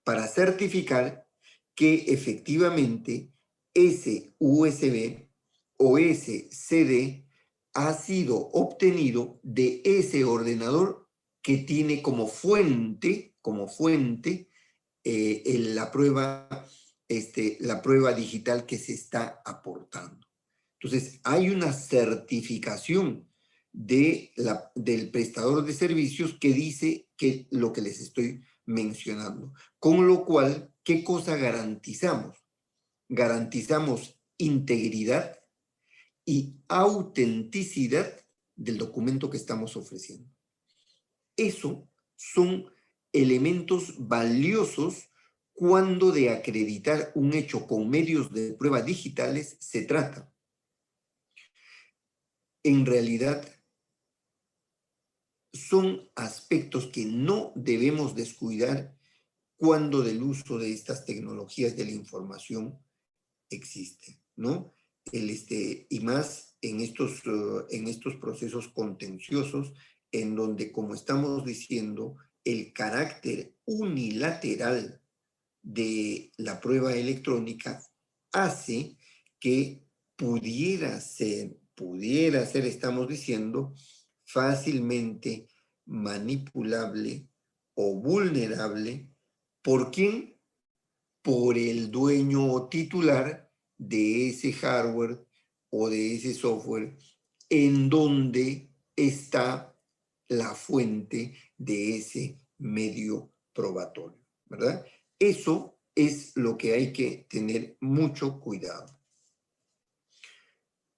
para certificar que efectivamente ese USB o ese CD ha sido obtenido de ese ordenador que tiene como fuente la prueba digital que se está aportando. Entonces, hay una certificación del prestador de servicios que dice que lo que les estoy mencionando. Con lo cual, ¿qué cosa garantizamos? Garantizamos integridad y autenticidad del documento que estamos ofreciendo. Eso son elementos valiosos cuando de acreditar un hecho con medios de prueba digitales se trata. En realidad, son aspectos que no debemos descuidar cuando del uso de estas tecnologías de la información existe, ¿no? Y más en estos procesos contenciosos en donde, como estamos diciendo, el carácter unilateral de la prueba electrónica hace que pudiera ser, estamos diciendo, fácilmente manipulable o vulnerable. ¿Por quién? Por el dueño o titular de ese hardware o de ese software en donde está la fuente de ese medio probatorio, ¿verdad? Eso es lo que hay que tener mucho cuidado.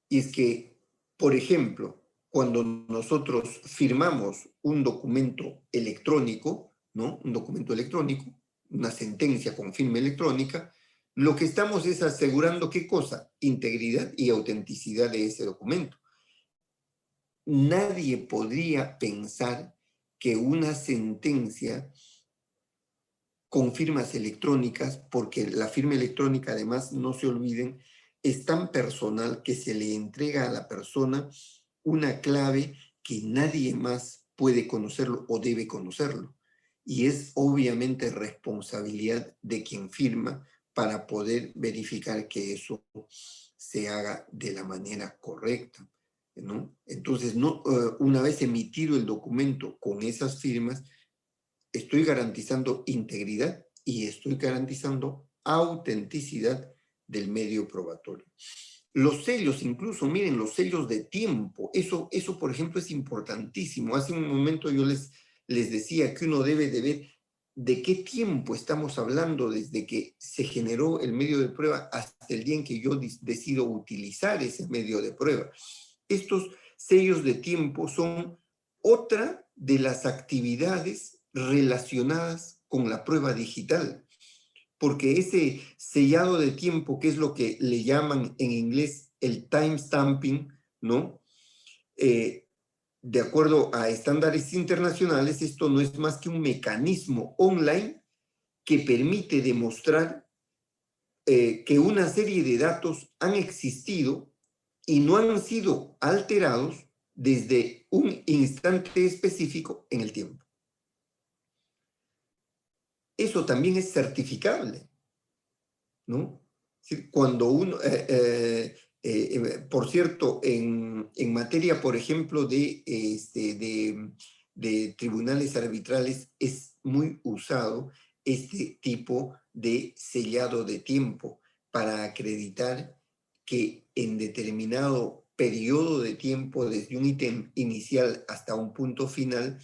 Y es que, por ejemplo, cuando nosotros firmamos un documento electrónico, ¿no? Un documento electrónico, una sentencia con firma electrónica, lo que estamos es asegurando ¿qué cosa? Integridad y autenticidad de ese documento. Nadie podría pensar que una sentencia con firmas electrónicas, porque la firma electrónica, además, no se olviden, es tan personal que se le entrega a la persona una clave que nadie más puede conocerlo o debe conocerlo. Y es obviamente responsabilidad de quien firma para poder verificar que eso se haga de la manera correcta, ¿no? Entonces, una vez emitido el documento con esas firmas, estoy garantizando integridad y estoy garantizando autenticidad del medio probatorio. Los sellos, incluso, miren, los sellos de tiempo, eso por ejemplo, es importantísimo. Hace un momento yo les decía que uno debe de ver de qué tiempo estamos hablando desde que se generó el medio de prueba hasta el día en que yo decido utilizar ese medio de prueba. Estos sellos de tiempo son otra de las actividades relacionadas con la prueba digital, porque ese sellado de tiempo, que es lo que le llaman en inglés el timestamping, ¿no? De acuerdo a estándares internacionales, esto no es más que un mecanismo online que permite demostrar que una serie de datos han existido y no han sido alterados desde un instante específico en el tiempo. Eso también es certificable, ¿no? Cuando uno, por cierto, en materia, por ejemplo, de tribunales arbitrales, es muy usado este tipo de sellado de tiempo para acreditar que en determinado periodo de tiempo, desde un ítem inicial hasta un punto final,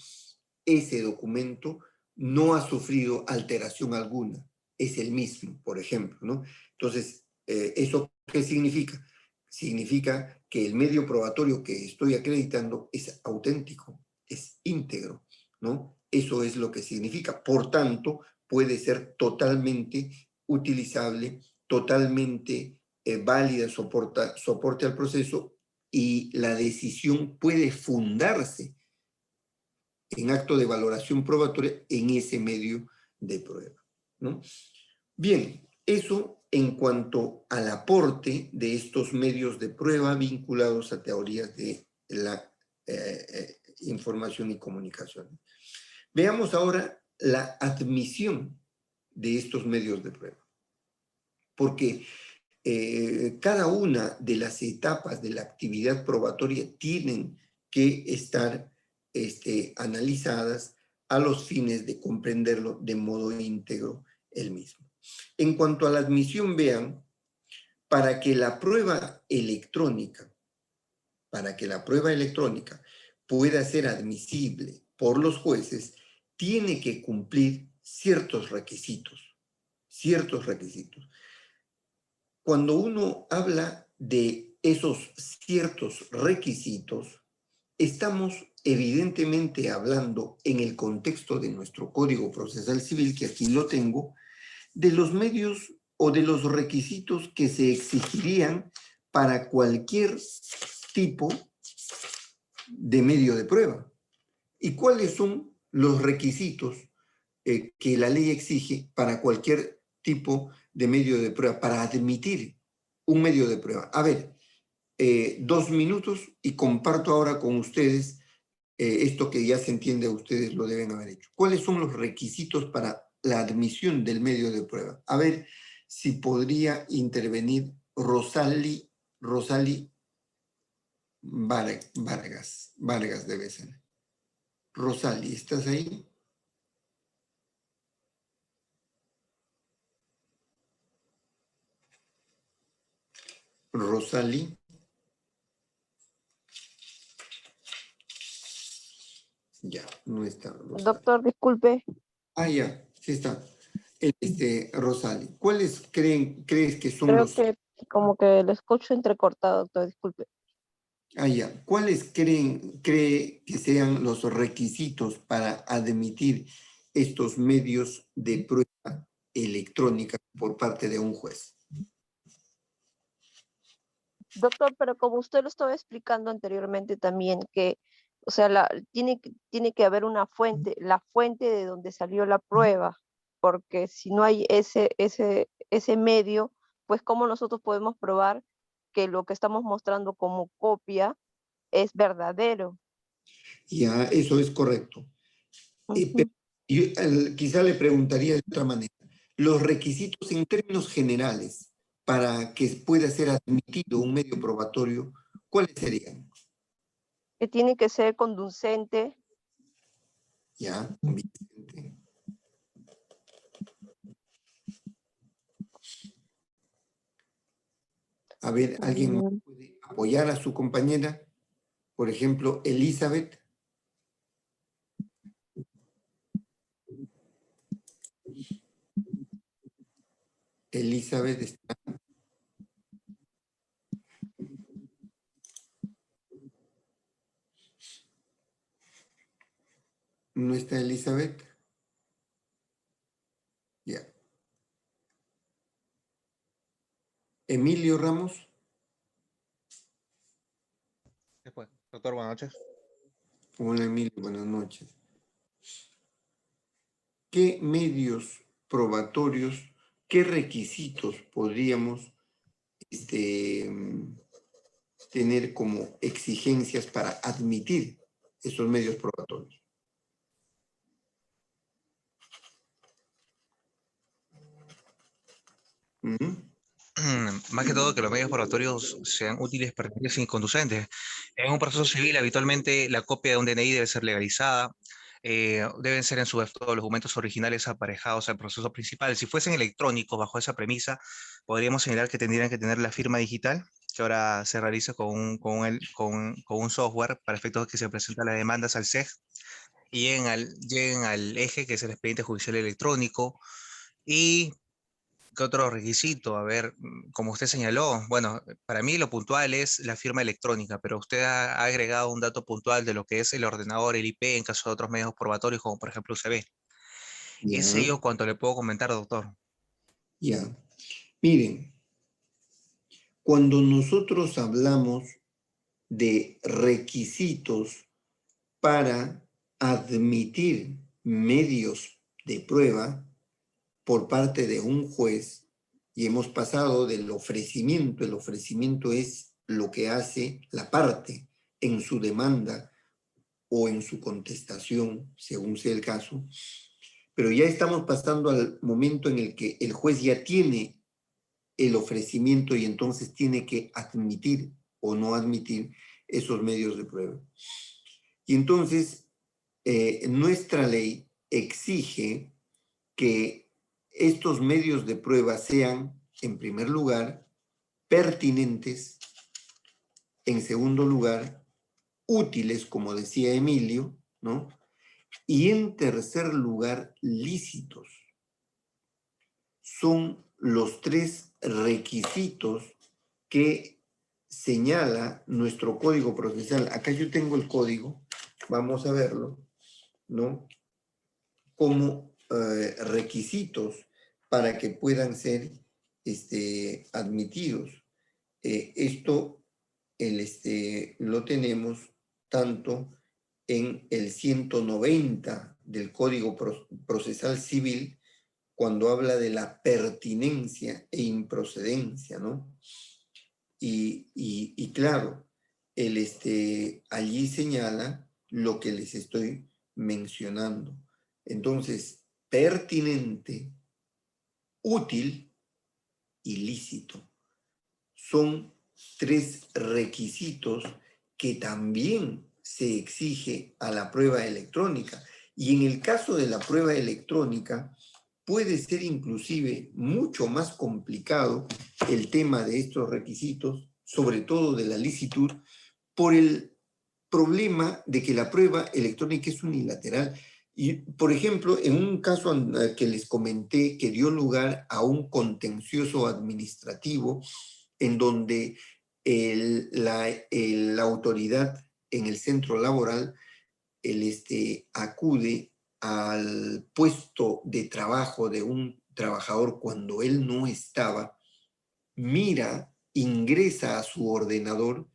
ese documento no ha sufrido alteración alguna, es el mismo, por ejemplo, ¿no? Entonces, ¿eso qué significa? Significa que el medio probatorio que estoy acreditando es auténtico, es íntegro, ¿no? Eso es lo que significa. Por tanto, puede ser totalmente utilizable, totalmente válida, soporte al proceso, y la decisión puede fundarse en acto de valoración probatoria en ese medio de prueba, ¿no? Bien, eso en cuanto al aporte de estos medios de prueba vinculados a teorías de la información y comunicación. Veamos ahora la admisión de estos medios de prueba, porque cada una de las etapas de la actividad probatoria tienen que estar analizadas a los fines de comprenderlo de modo íntegro el mismo. En cuanto a la admisión, vean, para que la prueba electrónica pueda ser admisible por los jueces, tiene que cumplir ciertos requisitos. Cuando uno habla de esos ciertos requisitos, estamos evidentemente hablando en el contexto de nuestro Código Procesal Civil, que aquí lo tengo, de los medios o de los requisitos que se exigirían para cualquier tipo de medio de prueba. ¿Y cuáles son los requisitos que la ley exige para cualquier tipo de medio de prueba, para admitir un medio de prueba. A ver, 2 minutos y comparto ahora con ustedes esto que ya se entiende, ustedes lo deben haber hecho. ¿Cuáles son los requisitos para la admisión del medio de prueba? A ver si podría intervenir Rosali Vargas debe ser. Rosali, ¿estás ahí? Rosali. Ya, no está Rosali. Doctor, disculpe. Ah, ya, sí está. Rosali, ¿cuáles crees que son Creo los... que como que lo escucho entrecortado, doctor, disculpe. Ah, ya. ¿Cuáles cree que sean los requisitos para admitir estos medios de prueba electrónica por parte de un juez? Doctor, pero como usted lo estaba explicando anteriormente también, que, o sea, tiene que haber una fuente, la fuente de donde salió la prueba, porque si no hay ese medio, pues cómo nosotros podemos probar que lo que estamos mostrando como copia es verdadero. Ya, eso es correcto. Pero Ujú. yo, quizá le preguntaría de otra manera. Los requisitos en términos generales para que pueda ser admitido un medio probatorio, ¿cuáles serían? Que tiene que ser conducente. Ya, Vicente. A ver, ¿alguien más mm, puede apoyar a su compañera? Por ejemplo, Elizabeth. Elizabeth, ¿no está Elizabeth? Ya. Emilio Ramos. Después, doctor, buenas noches. Hola Emilio, buenas noches. ¿Qué medios probatorios, qué requisitos podríamos tener como exigencias para admitir esos medios probatorios? Ujú. Más que todo que los medios probatorios sean útiles, pertinentes y conducentes. En un proceso civil, habitualmente la copia de un DNI debe ser legalizada. Deben ser en su defecto los documentos originales aparejados al proceso principal. Si fuesen electrónicos, bajo esa premisa, podríamos señalar que tendrían que tener la firma digital, que ahora se realiza con un software para efectos que se presentan las demandas al SEG y lleguen al eje, que es el expediente judicial electrónico. Y ¿qué otro requisito? A ver, como usted señaló, bueno, para mí lo puntual es la firma electrónica, pero usted ha agregado un dato puntual de lo que es el ordenador, el IP, en caso de otros medios probatorios, como por ejemplo UCB. Es Ya, ello cuanto le puedo comentar, doctor. ya. Miren, cuando nosotros hablamos de requisitos para admitir medios de prueba por parte de un juez, y hemos pasado del ofrecimiento, el ofrecimiento es lo que hace la parte en su demanda o en su contestación, según sea el caso, pero ya estamos pasando al momento en el que el juez ya tiene el ofrecimiento y entonces tiene que admitir o no admitir esos medios de prueba. Y entonces nuestra ley exige que estos medios de prueba sean, en primer lugar, pertinentes, en segundo lugar, útiles, como decía Emilio, ¿no? Y en tercer lugar, lícitos. Son los tres requisitos que señala nuestro código procesal. Acá yo tengo el código, vamos a verlo, ¿no? Como requisitos para que puedan ser admitidos. Esto lo tenemos tanto en el 190 del Código Procesal Civil, cuando habla de la pertinencia e improcedencia, ¿no? Y claro, allí señala lo que les estoy mencionando. Entonces, pertinente, útil y lícito son tres requisitos que también se exige a la prueba electrónica. Y en el caso de la prueba electrónica, puede ser inclusive mucho más complicado el tema de estos requisitos, sobre todo de la licitud, por el problema de que la prueba electrónica es unilateral. Y, por ejemplo, en un caso que les comenté que dio lugar a un contencioso administrativo en donde la autoridad en el centro laboral acude al puesto de trabajo de un trabajador cuando él no estaba, mira, ingresa a su ordenador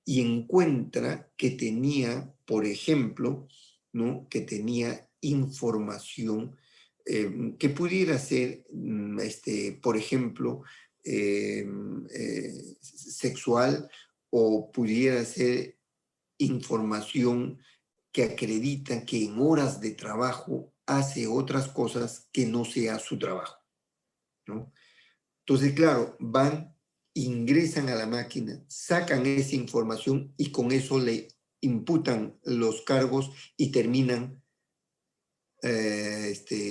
y encuentra que tenía, por ejemplo, ¿no? Que tenía información que pudiera ser, por ejemplo, sexual, o pudiera ser información que acredita que en horas de trabajo hace otras cosas que no sea su trabajo, ¿no? Entonces, claro, ingresan a la máquina, sacan esa información y con eso le imputan los cargos y terminan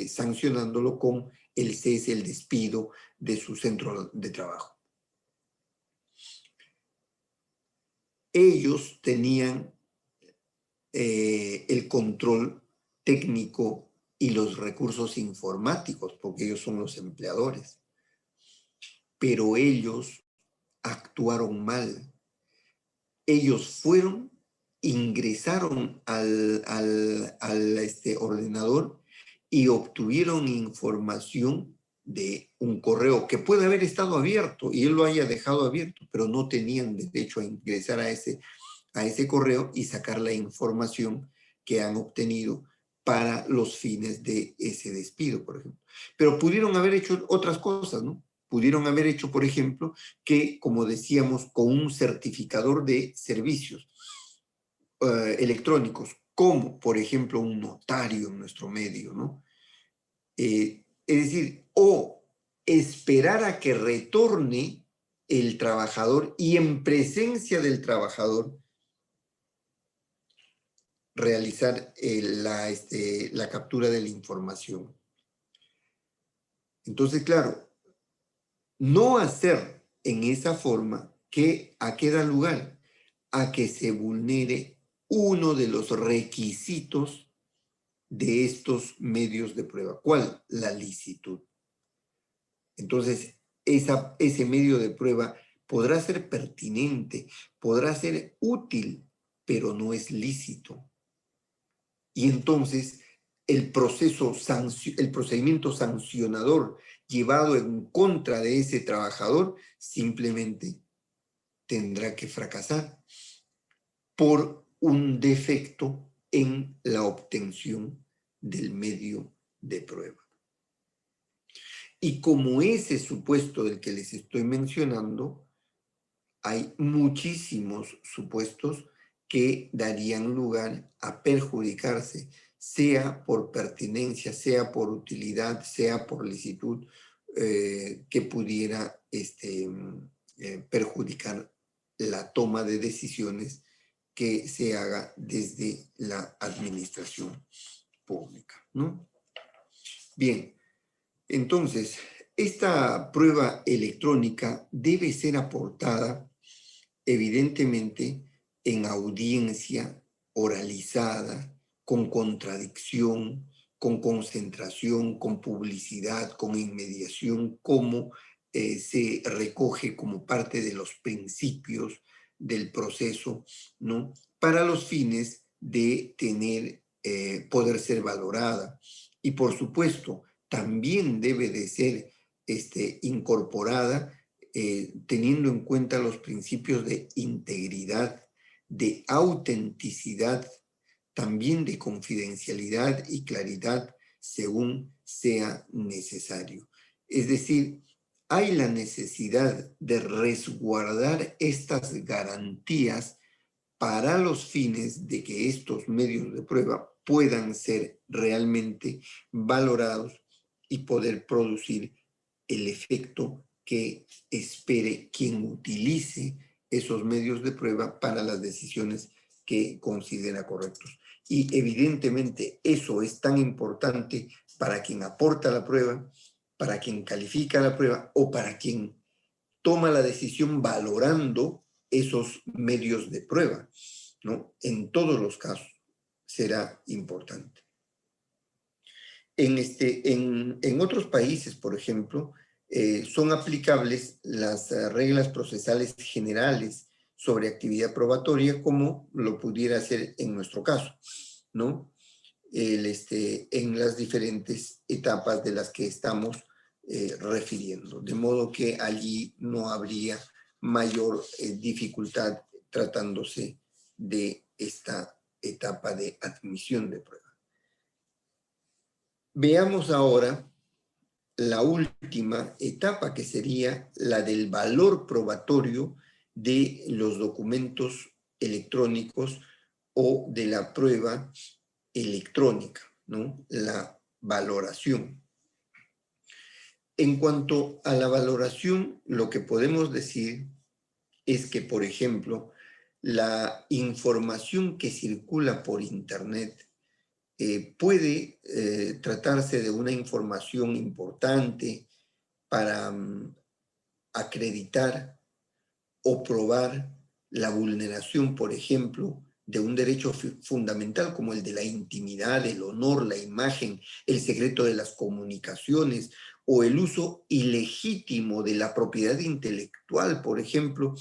sancionándolo con el cese, el despido de su centro de trabajo. Ellos tenían el control técnico y los recursos informáticos, porque ellos son los empleadores. Pero ellos actuaron mal. Ellos fueron, ingresaron al ordenador y obtuvieron información de un correo que puede haber estado abierto y él lo haya dejado abierto, pero no tenían derecho a ingresar a ese correo y sacar la información que han obtenido para los fines de ese despido, por ejemplo. Pero pudieron haber hecho otras cosas, ¿no? Pudieron haber hecho, por ejemplo, que, como decíamos, con un certificador de servicios electrónicos, como, por ejemplo, un notario en nuestro medio, ¿no? Es decir, o esperar a que retorne el trabajador y en presencia del trabajador realizar la captura de la información. Entonces, claro, no hacer en esa forma ¿a qué da lugar? A que se vulnere uno de los requisitos de estos medios de prueba. ¿Cuál? La licitud. Entonces, ese medio de prueba podrá ser pertinente, podrá ser útil, pero no es lícito. Y entonces el procedimiento sancionador llevado en contra de ese trabajador simplemente tendrá que fracasar por un defecto en la obtención del medio de prueba. Y como ese supuesto del que les estoy mencionando, hay muchísimos supuestos que darían lugar a perjudicarse, sea por pertinencia, sea por utilidad, sea por licitud, que pudiera perjudicar la toma de decisiones que se haga desde la administración pública, ¿no? Bien, entonces, esta prueba electrónica debe ser aportada evidentemente en audiencia oralizada, con contradicción, con concentración, con publicidad, con inmediación, como se recoge como parte de los principios del proceso, ¿no? Para los fines de poder ser valorada. Y por supuesto, también debe de ser incorporada teniendo en cuenta los principios de integridad, de autenticidad, también de confidencialidad y claridad según sea necesario. Es decir, hay la necesidad de resguardar estas garantías para los fines de que estos medios de prueba puedan ser realmente valorados y poder producir el efecto que espere quien utilice esos medios de prueba para las decisiones que considera correctos. Y evidentemente eso es tan importante para quien aporta la prueba, para quien califica la prueba o para quien toma la decisión valorando esos medios de prueba, ¿no? En todos los casos será importante. En otros países, por ejemplo, son aplicables las reglas procesales generales sobre actividad probatoria, como lo pudiera ser en nuestro caso, ¿no? En las diferentes etapas de las que estamos refiriendo. De modo que allí no habría mayor dificultad tratándose de esta etapa de admisión de prueba. Veamos ahora la última etapa, que sería la del valor probatorio de los documentos electrónicos o de la prueba electrónica, ¿no? La valoración. En cuanto a la valoración, lo que podemos decir es que, por ejemplo, la información que circula por Internet puede tratarse de una información importante para acreditar o probar la vulneración, por ejemplo, de un derecho fundamental como el de la intimidad, el honor, la imagen, el secreto de las comunicaciones o el uso ilegítimo de la propiedad intelectual, por ejemplo,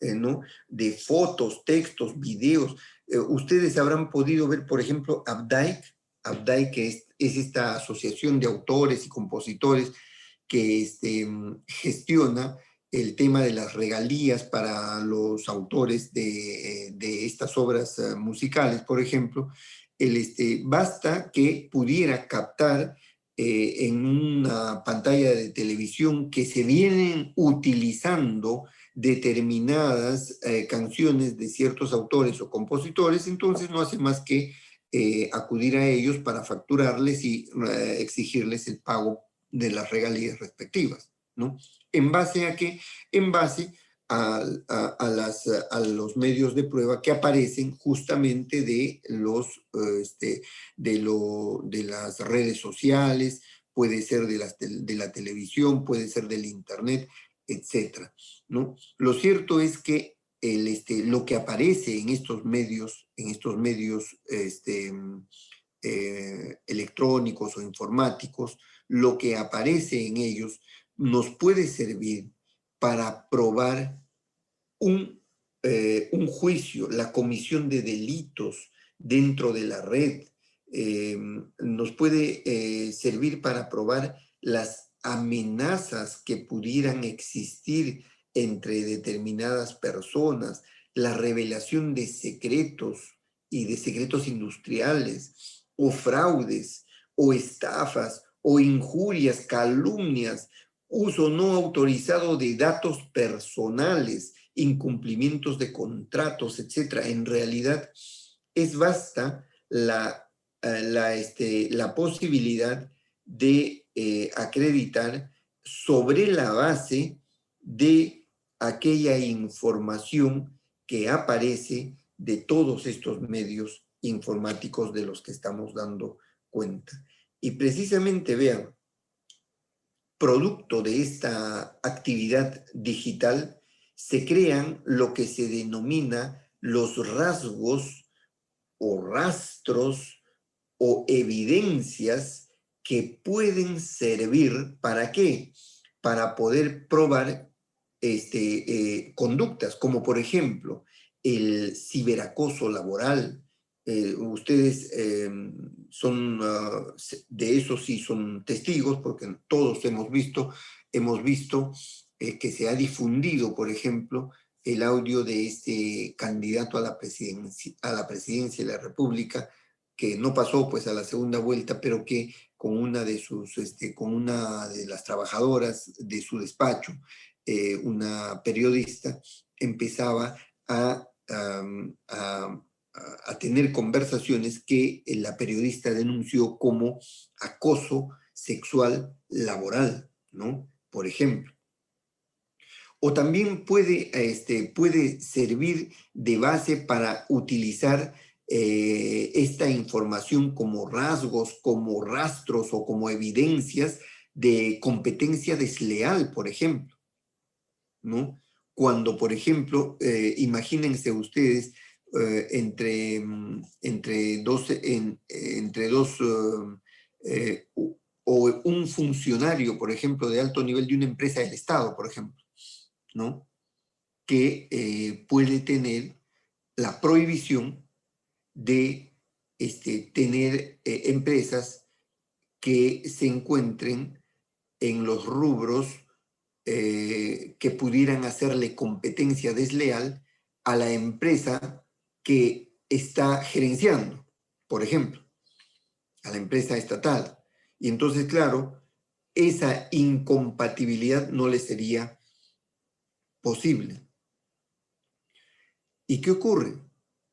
¿no? De fotos, textos, videos. Ustedes habrán podido ver, por ejemplo, Abdai, que es esta asociación de autores y compositores que gestiona el tema de las regalías para los autores de estas obras musicales, por ejemplo. Basta que pudiera captar en una pantalla de televisión que se vienen utilizando determinadas canciones de ciertos autores o compositores, entonces no hace más que acudir a ellos para facturarles y exigirles el pago de las regalías respectivas, ¿no? ¿En base a qué? En base a los medios de prueba que aparecen justamente de las redes sociales, puede ser de la televisión, puede ser del internet, etcétera, ¿no? Lo cierto es que lo que aparece en estos medios electrónicos o informáticos, lo que aparece en ellos nos puede servir para probar un juicio, la comisión de delitos dentro de la red. Nos puede servir para probar las amenazas que pudieran existir entre determinadas personas, la revelación de secretos y de secretos industriales, o fraudes, o estafas, o injurias, calumnias, uso no autorizado de datos personales, incumplimientos de contratos, etc. En realidad, es vasta la posibilidad de acreditar sobre la base de aquella información que aparece de todos estos medios informáticos de los que estamos dando cuenta. Y precisamente, vean, producto de esta actividad digital, se crean lo que se denomina los rasgos o rastros o evidencias que pueden servir ¿para qué? Para poder probar conductas, como por ejemplo el ciberacoso laboral. Ustedes son, de eso sí son testigos, porque todos hemos visto que se ha difundido, por ejemplo, el audio de este candidato a la presidencia de la República, que no pasó pues a la segunda vuelta, pero que con una de las trabajadoras de su despacho, una periodista, empezaba a tener conversaciones que la periodista denunció como acoso sexual laboral, ¿no? Por ejemplo. O también puede servir de base para utilizar esta información como rasgos, como rastros o como evidencias de competencia desleal, por ejemplo, ¿no? Cuando, por ejemplo, imagínense ustedes entre dos o un funcionario, por ejemplo, de alto nivel de una empresa del Estado, por ejemplo, ¿no? Que puede tener la prohibición de tener empresas que se encuentren en los rubros que pudieran hacerle competencia desleal a la empresa que está gerenciando, por ejemplo, a la empresa estatal. Y entonces, claro, esa incompatibilidad no le sería posible. ¿Y qué ocurre?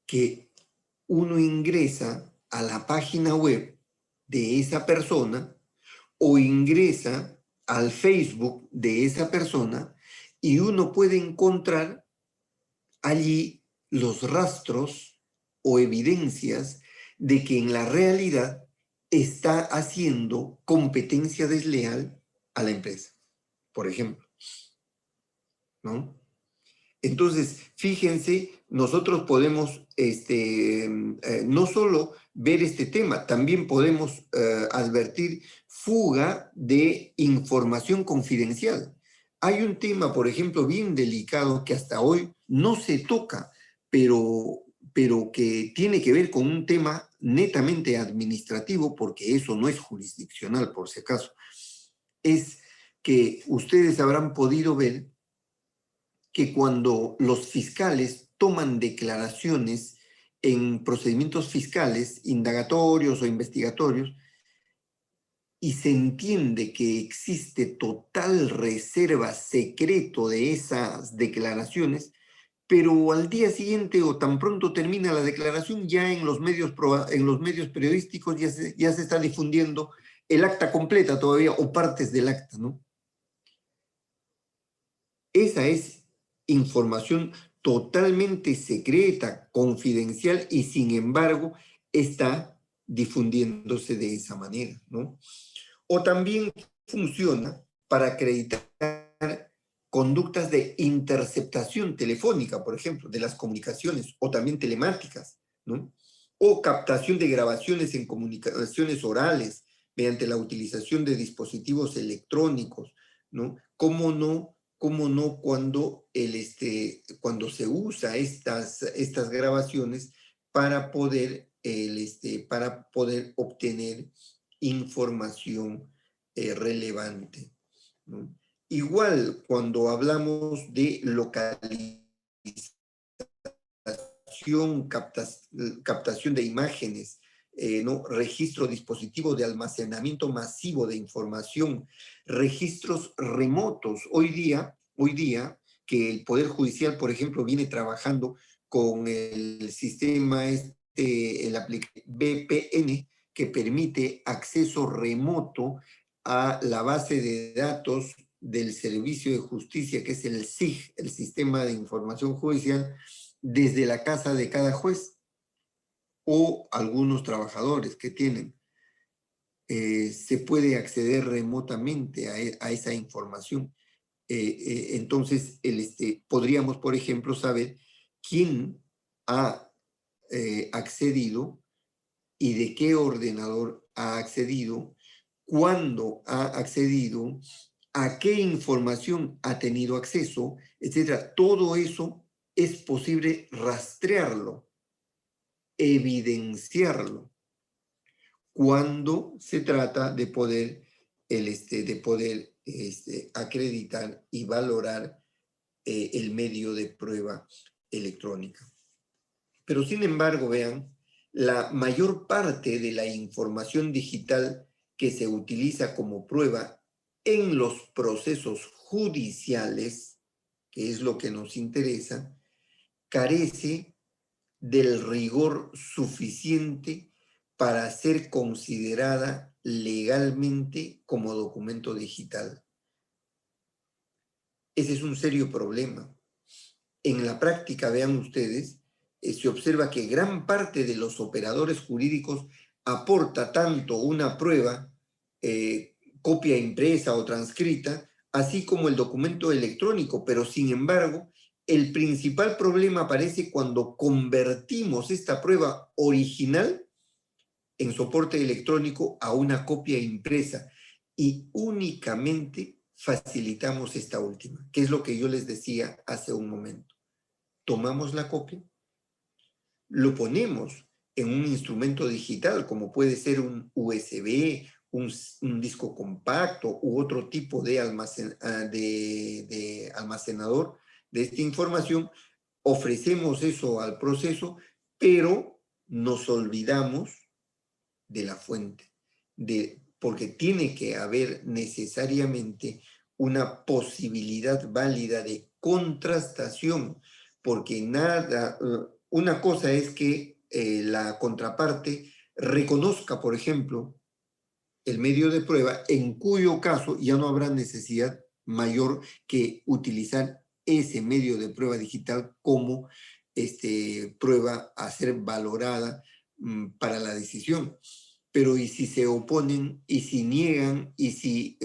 Que uno ingresa a la página web de esa persona o ingresa al Facebook de esa persona y uno puede encontrar allí los rastros o evidencias de que en la realidad está haciendo competencia desleal a la empresa, por ejemplo, ¿no? Entonces, fíjense, nosotros podemos no solo ver este tema, también podemos advertir fuga de información confidencial. Hay un tema, por ejemplo, bien delicado que hasta hoy no se toca, pero que tiene que ver con un tema netamente administrativo, porque eso no es jurisdiccional, por si acaso. Es que ustedes habrán podido ver que cuando los fiscales toman declaraciones en procedimientos fiscales, indagatorios o investigatorios, y se entiende que existe total reserva, secreto de esas declaraciones, pero al día siguiente o tan pronto termina la declaración, ya en los medios periodísticos ya se está difundiendo el acta completa todavía o partes del acta, ¿no? Esa es información totalmente secreta, confidencial y sin embargo está difundiéndose de esa manera, ¿no? O también funciona para acreditar conductas de interceptación telefónica, por ejemplo, de las comunicaciones o también telemáticas, ¿no? O captación de grabaciones en comunicaciones orales mediante la utilización de dispositivos electrónicos, ¿no? ¿Cómo no cuando, cuando se usa estas grabaciones para poder, para poder obtener información relevante, ¿no? Igual cuando hablamos de localización, captación de imágenes, ¿no? Registro dispositivo de almacenamiento masivo de información, registros remotos. Hoy día que el Poder Judicial, por ejemplo, viene trabajando con el sistema el VPN, que permite acceso remoto a la base de datos del Servicio de Justicia, que es el SIJ, el Sistema de Información Judicial, desde la casa de cada juez o algunos trabajadores que tienen. Se puede acceder remotamente a esa información. Entonces, podríamos, por ejemplo, saber quién ha accedido y de qué ordenador ha accedido, cuándo ha accedido, a qué información ha tenido acceso, etcétera. Todo eso es posible rastrearlo, evidenciarlo, cuando se trata de poder, acreditar y valorar el medio de prueba electrónica. Pero sin embargo, vean La mayor parte de la información digital que se utiliza como prueba en los procesos judiciales, que es lo que nos interesa, carece del rigor suficiente para ser considerada legalmente como documento digital. Ese es un serio problema. En la práctica, vean ustedes, se observa que gran parte de los operadores jurídicos aporta tanto una prueba, copia impresa o transcrita, así como el documento electrónico, pero sin embargo, el principal problema aparece cuando convertimos esta prueba original en soporte electrónico a una copia impresa y únicamente facilitamos esta última, que es lo que yo les decía hace un momento. Tomamos la copia, lo ponemos en un instrumento digital, como puede ser un USB, un disco compacto u otro tipo de almacenador de esta información, ofrecemos eso al proceso, pero nos olvidamos de la fuente, porque tiene que haber necesariamente una posibilidad válida de contrastación, porque nada, una cosa es que la contraparte reconozca, por ejemplo, el medio de prueba, en cuyo caso ya no habrá necesidad mayor que utilizar ese medio de prueba digital como prueba a ser valorada para la decisión. Pero ¿y si se oponen, y si niegan, y si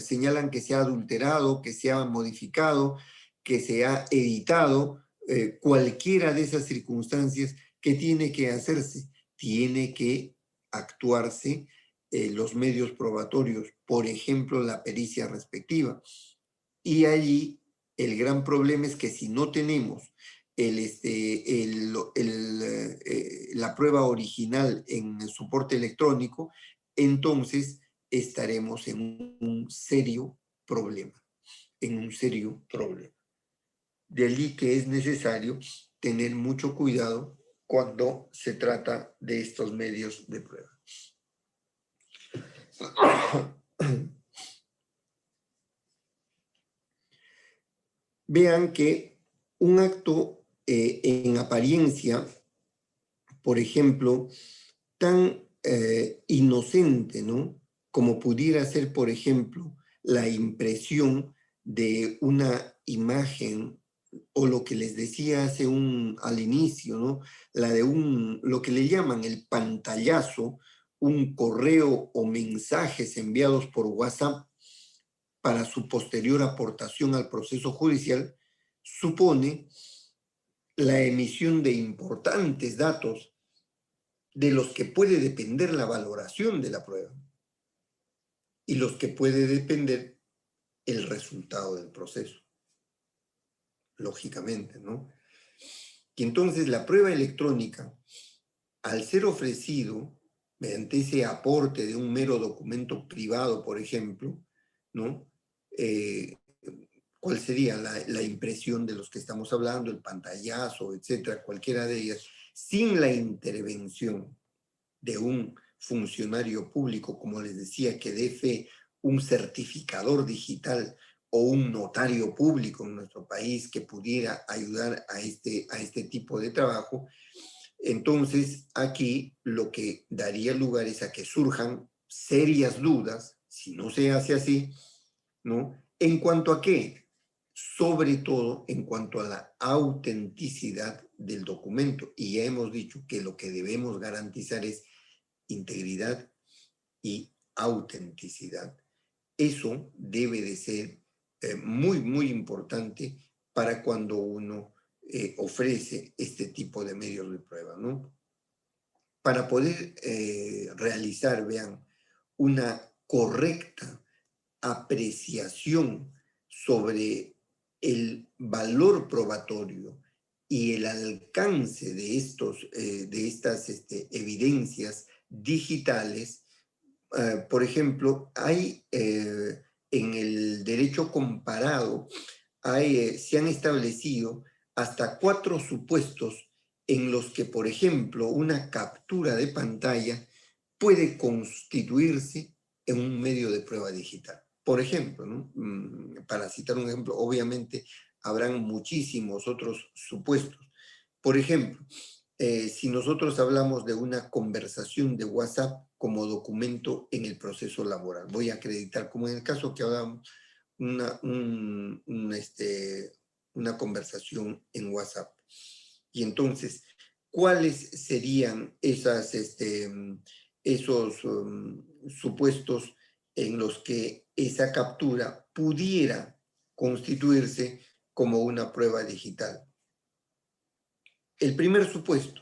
señalan que se ha adulterado, que se ha modificado, que se ha editado? Cualquiera de esas circunstancias, ¿qué tiene que hacerse? Tiene que actuarse los medios probatorios, por ejemplo, la pericia respectiva. Y allí el gran problema es que si no tenemos la prueba original en el soporte electrónico, entonces estaremos en un serio problema, De allí que es necesario tener mucho cuidado cuando se trata de estos medios de prueba. Vean que un acto en apariencia, por ejemplo, tan inocente, ¿no? Como pudiera ser, por ejemplo, la impresión de una imagen, o lo que les decía al inicio, ¿no? Lo que le llaman el pantallazo, un correo o mensajes enviados por WhatsApp para su posterior aportación al proceso judicial, supone la emisión de importantes datos de los que puede depender la valoración de la prueba y los que puede depender el resultado del proceso, lógicamente, ¿no? Y entonces la prueba electrónica, al ser ofrecido mediante ese aporte de un mero documento privado, por ejemplo, ¿no? ¿Cuál sería la impresión de los que estamos hablando, el pantallazo, etcétera, cualquiera de ellas, sin la intervención de un funcionario público, como les decía, que dé fe, un certificador digital o un notario público en nuestro país que pudiera ayudar a este tipo de trabajo? Entonces, aquí lo que daría lugar es a que surjan serias dudas, si no se hace así, ¿no? ¿En cuanto a qué? Sobre todo en cuanto a la autenticidad del documento. Y ya hemos dicho que lo que debemos garantizar es integridad y autenticidad. Eso debe de ser muy, muy importante para cuando uno ofrece este tipo de medios de prueba, ¿no? Para poder realizar, vean, una correcta apreciación sobre el valor probatorio y el alcance de estas evidencias digitales. Por ejemplo, hay en el derecho comparado, se han establecido hasta 4 supuestos en los que, por ejemplo, una captura de pantalla puede constituirse en un medio de prueba digital. Por ejemplo, ¿no? Para citar un ejemplo, obviamente habrán muchísimos otros supuestos. Por ejemplo, si nosotros hablamos de una conversación de WhatsApp como documento en el proceso laboral, voy a acreditar, como en el caso que hablamos, una conversación en WhatsApp. Y entonces, ¿cuáles serían esos supuestos en los que esa captura pudiera constituirse como una prueba digital? El primer supuesto,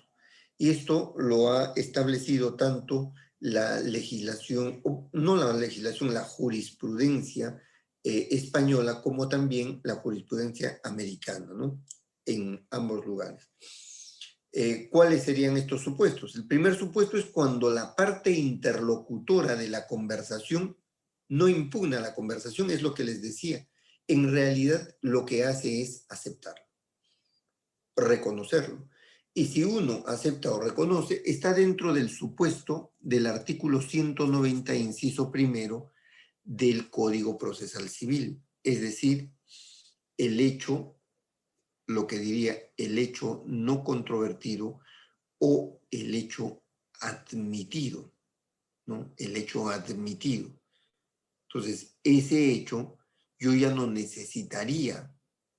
y esto lo ha establecido tanto la legislación, no la legislación, la jurisprudencia española, como también la jurisprudencia americana, ¿no? En ambos lugares. ¿Cuáles serían estos supuestos? El primer supuesto es cuando la parte interlocutora de la conversación no impugna la conversación, es lo que les decía. En realidad lo que hace es aceptarlo, reconocerlo. Y si uno acepta o reconoce, está dentro del supuesto del artículo 190, inciso primero, del Código Procesal Civil. Es decir, el hecho, lo que diría el hecho no controvertido o el hecho admitido, ¿no? El hecho admitido. Entonces, ese hecho yo ya no necesitaría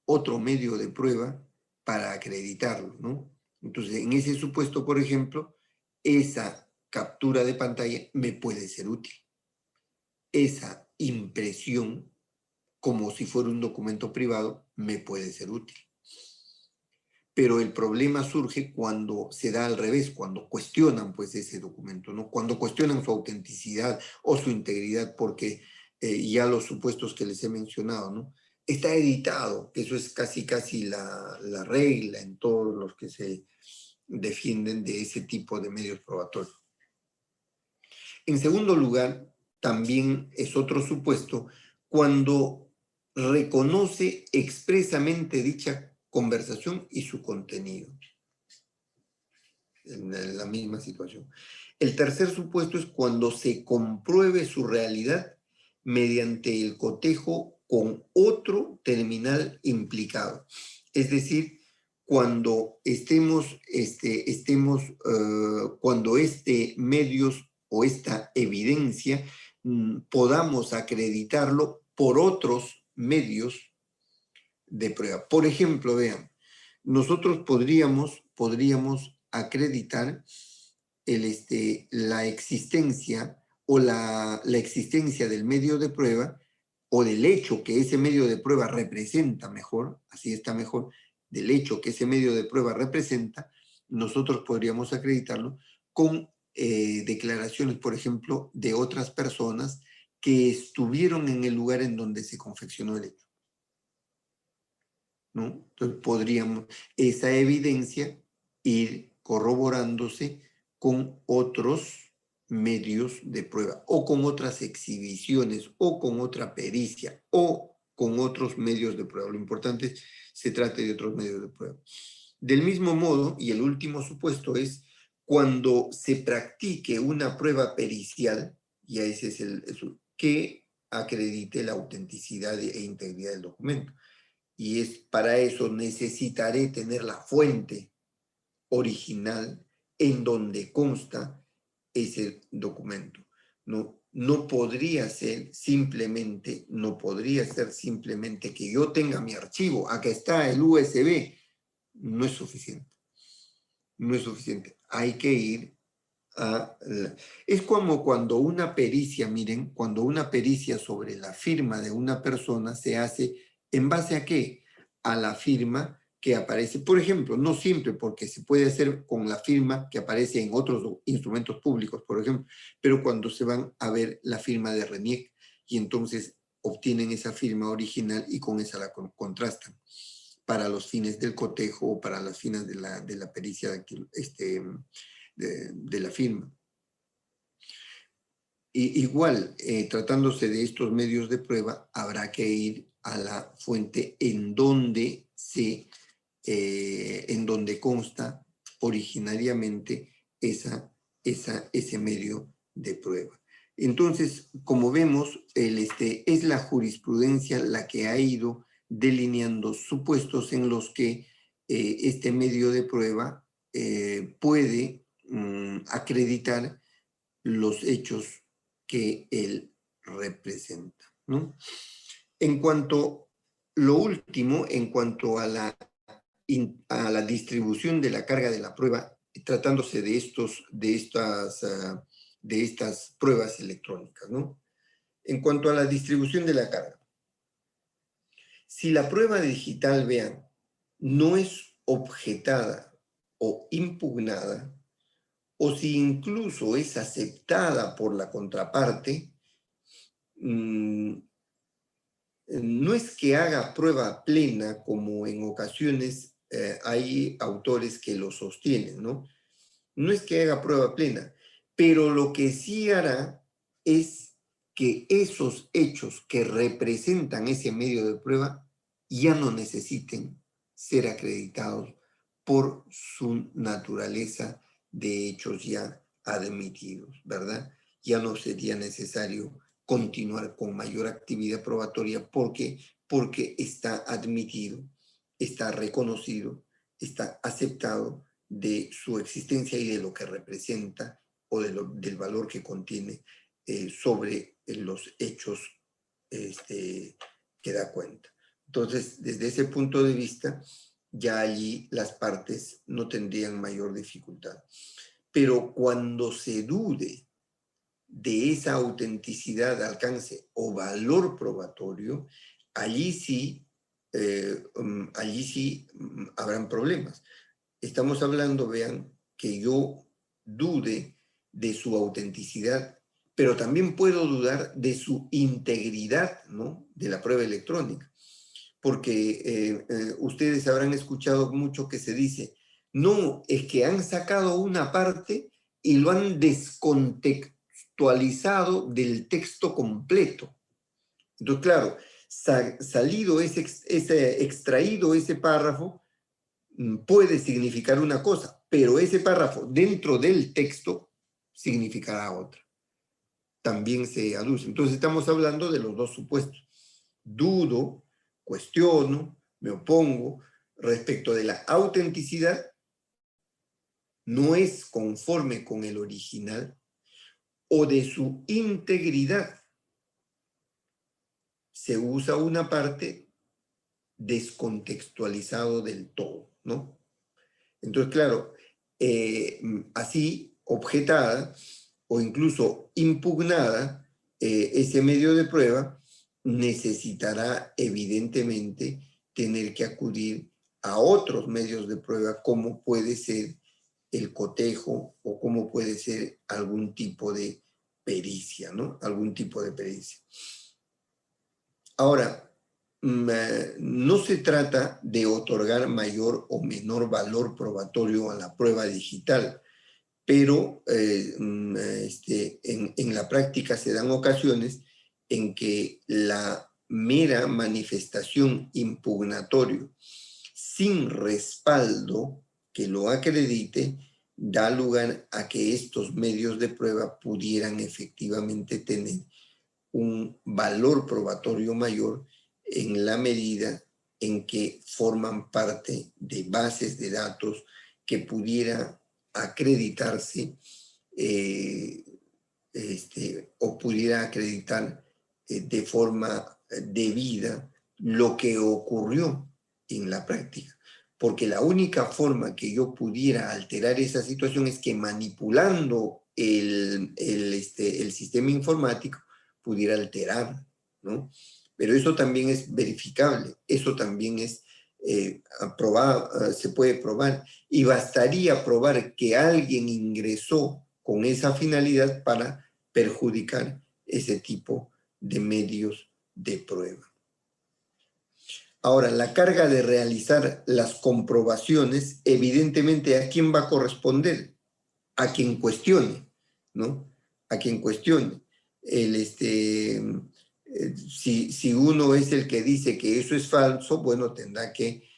otro medio de prueba para acreditarlo, ¿no? Entonces, en ese supuesto, por ejemplo, esa captura de pantalla me puede ser útil. Esa impresión, como si fuera un documento privado, me puede ser útil. Pero el problema surge cuando se da al revés, cuando cuestionan pues ese documento, ¿no? Cuando cuestionan su autenticidad o su integridad, porque ya los supuestos que les he mencionado, ¿no? Está editado, que eso es casi la regla en todos los que se defienden de ese tipo de medios probatorios. En segundo lugar, también es otro supuesto cuando reconoce expresamente dicha conversación y su contenido. En la misma situación. El tercer supuesto es cuando se compruebe su realidad mediante el cotejo con otro terminal implicado. Es decir, cuando cuando medios o esta evidencia podamos acreditarlo por otros medios de prueba. Por ejemplo, vean, nosotros podríamos acreditar la existencia o la existencia del medio de prueba o del hecho que ese medio de prueba representa mejor, así está mejor, del hecho que ese medio de prueba representa, nosotros podríamos acreditarlo con declaraciones, por ejemplo, de otras personas que estuvieron en el lugar en donde se confeccionó el hecho, ¿no? Entonces podríamos esa evidencia ir corroborándose con otros medios de prueba o con otras exhibiciones o con otra pericia o con otros medios de prueba. Lo importante es que se trate de otros medios de prueba. Del mismo modo, y el último supuesto es cuando se practique una prueba pericial, y ese es que acredite la autenticidad e integridad del documento. Y para eso necesitaré tener la fuente original en donde consta ese documento. No podría ser simplemente que yo tenga mi archivo, acá está el USB, no es suficiente. No es suficiente. Hay que ir es como cuando una pericia, miren, cuando una pericia sobre la firma de una persona se hace, ¿en base a qué? A la firma que aparece, por ejemplo, no siempre, porque se puede hacer con la firma que aparece en otros instrumentos públicos, por ejemplo, pero cuando se van a ver la firma de RENIEC y entonces obtienen esa firma original y con esa la contrastan para los fines del cotejo o para los fines de la pericia de la firma. Igual, tratándose de estos medios de prueba, habrá que ir a la fuente en donde consta originariamente ese medio de prueba. Entonces, como vemos, es la jurisprudencia la que ha ido delineando supuestos en los que este medio de prueba puede acreditar los hechos que él representa, ¿no? En cuanto lo último, en cuanto a la distribución de la carga de la prueba, tratándose de estas pruebas electrónicas, ¿no? En cuanto a la distribución de la carga, si la prueba digital, vean, no es objetada o impugnada, o si incluso es aceptada por la contraparte, no es que haga prueba plena, como en ocasiones hay autores que lo sostienen, ¿no? No es que haga prueba plena, pero lo que sí hará es que esos hechos que representan ese medio de prueba ya no necesiten ser acreditados por su naturaleza de hechos ya admitidos, ¿verdad? Ya no sería necesario continuar con mayor actividad probatoria porque está admitido, está reconocido, está aceptado de su existencia y de lo que representa o del valor que contiene sobre los hechos que da cuenta. Entonces, desde ese punto de vista, ya allí las partes no tendrían mayor dificultad. Pero cuando se dude de esa autenticidad, alcance o valor probatorio, allí sí habrán problemas. Estamos hablando, vean, que yo dude de su autenticidad, pero también puedo dudar de su integridad, ¿no? De la prueba electrónica. Porque ustedes habrán escuchado mucho que se dice, no, es que han sacado una parte y lo han descontextualizado del texto completo. Entonces, claro, extraído ese párrafo, puede significar una cosa, pero ese párrafo dentro del texto significará otra. También se aduce. Entonces estamos hablando de los dos supuestos. Dudo, cuestiono, me opongo respecto de la autenticidad, no es conforme con el original, o de su integridad. Se usa una parte descontextualizado del todo, ¿no? Entonces, claro, así objetada o incluso impugnada, ese medio de prueba necesitará evidentemente tener que acudir a otros medios de prueba, como puede ser el cotejo o como puede ser algún tipo de pericia, ¿no? Algún tipo de pericia. Ahora, no se trata de otorgar mayor o menor valor probatorio a la prueba digital, pero en la práctica se dan ocasiones en que la mera manifestación impugnatoria sin respaldo que lo acredite da lugar a que estos medios de prueba pudieran efectivamente tener un valor probatorio mayor en la medida en que forman parte de bases de datos que pudiera acreditarse o pudiera acreditar de forma debida lo que ocurrió en la práctica. Porque la única forma que yo pudiera alterar esa situación es que manipulando el sistema informático pudiera alterar, ¿no? Pero eso también es verificable, eso también es se puede probar, y bastaría probar que alguien ingresó con esa finalidad para perjudicar ese tipo de medios de prueba. Ahora, la carga de realizar las comprobaciones, evidentemente, ¿a quién va a corresponder? A quien cuestione, ¿no? A quien cuestione. Si uno es el que dice que eso es falso, bueno, tendrá que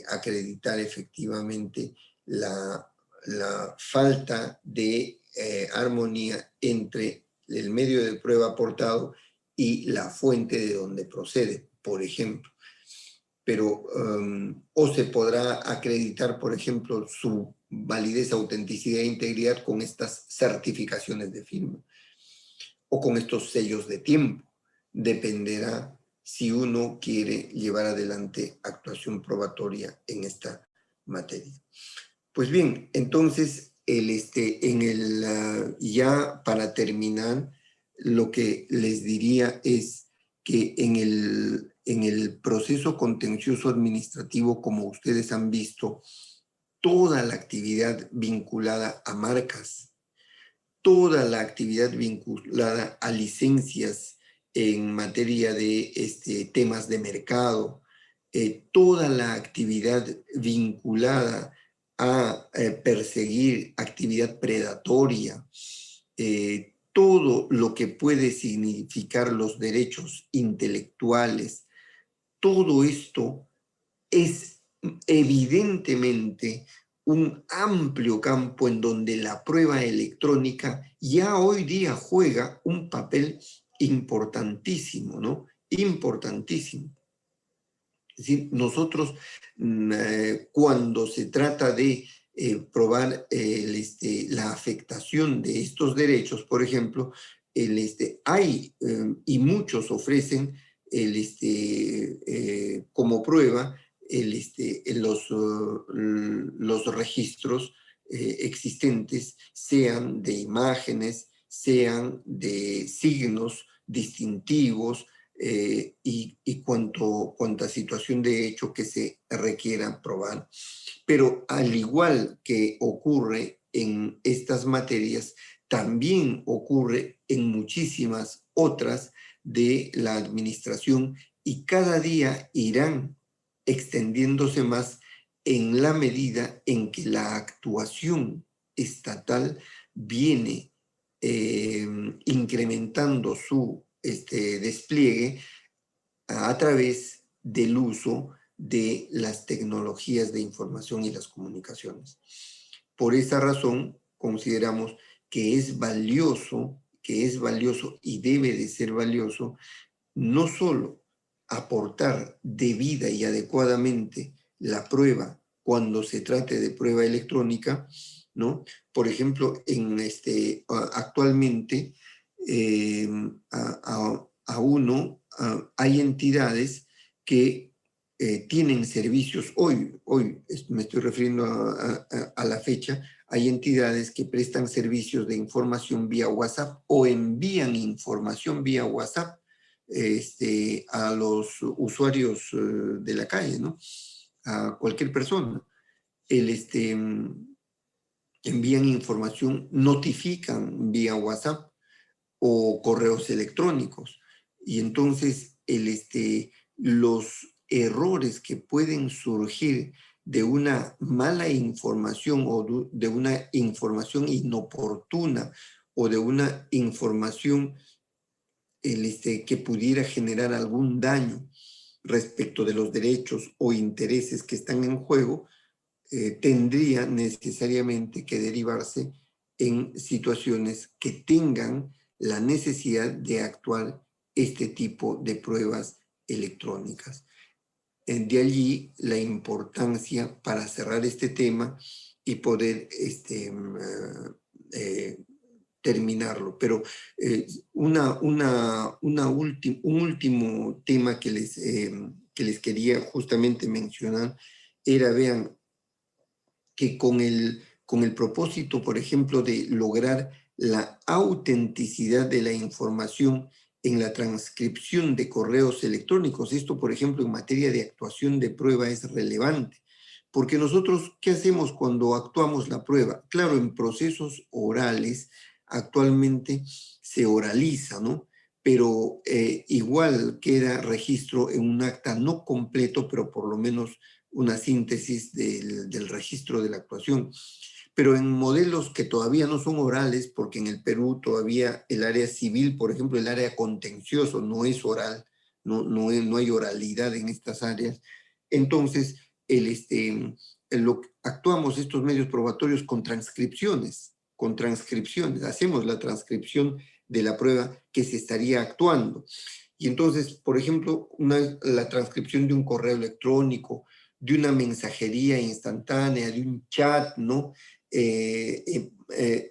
acreditar efectivamente la falta de armonía entre el medio de prueba aportado y la fuente de donde procede, por ejemplo. Pero, o se podrá acreditar, por ejemplo, su validez, autenticidad e integridad con estas certificaciones de firma o con estos sellos de tiempo. Dependerá si uno quiere llevar adelante actuación probatoria en esta materia. Pues bien, entonces, ya para terminar, lo que les diría es que en el proceso contencioso administrativo, como ustedes han visto, toda la actividad vinculada a marcas, toda la actividad vinculada a licencias en materia de temas de mercado, toda la actividad vinculada a perseguir actividad predatoria, todo lo que puede significar los derechos intelectuales, todo esto es evidentemente un amplio campo en donde la prueba electrónica ya hoy día juega un papel importantísimo, ¿no? Importantísimo. Es decir, nosotros cuando se trata de probar la afectación de estos derechos, por ejemplo, hay y muchos ofrecen como prueba los registros existentes, sean de imágenes, sean de signos distintivos, y cuanta situación de hecho que se requiera probar. Pero al igual que ocurre en estas materias, también ocurre en muchísimas otras de la administración y cada día irán extendiéndose más en la medida en que la actuación estatal viene incrementando su despliegue a través del uso de las tecnologías de información y las comunicaciones. Por esa razón, consideramos que es valioso y debe de ser valioso no solo aportar debida y adecuadamente la prueba cuando se trate de prueba electrónica, ¿no? Por ejemplo, actualmente hay entidades que tienen servicios, hoy me estoy refiriendo a la fecha, hay entidades que prestan servicios de información vía WhatsApp o envían información vía WhatsApp a los usuarios de la calle, ¿no? A cualquier persona. Envían información, notifican vía WhatsApp o correos electrónicos. Y entonces los errores que pueden surgir de una mala información o de una información inoportuna o de una información que pudiera generar algún daño respecto de los derechos o intereses que están en juego, tendría necesariamente que derivarse en situaciones que tengan la necesidad de actuar este tipo de pruebas electrónicas. De allí la importancia para cerrar este tema y poder terminarlo. Pero un último tema que les quería justamente mencionar era, vean, que con el propósito, por ejemplo, de lograr la autenticidad de la información en la transcripción de correos electrónicos, esto, por ejemplo, en materia de actuación de prueba es relevante, porque nosotros, ¿qué hacemos cuando actuamos la prueba? Claro, en procesos orales, actualmente se oraliza, ¿no? Pero igual queda registro en un acta no completo, pero por lo menos una síntesis del registro de la actuación. Pero en modelos que todavía no son orales, porque en el Perú todavía el área civil, por ejemplo, el área contencioso no es oral, no hay oralidad en estas áreas. Entonces, actuamos estos medios probatorios con transcripciones, hacemos la transcripción de la prueba que se estaría actuando. Y entonces, por ejemplo, la transcripción de un correo electrónico, de una mensajería instantánea, de un chat, ¿no?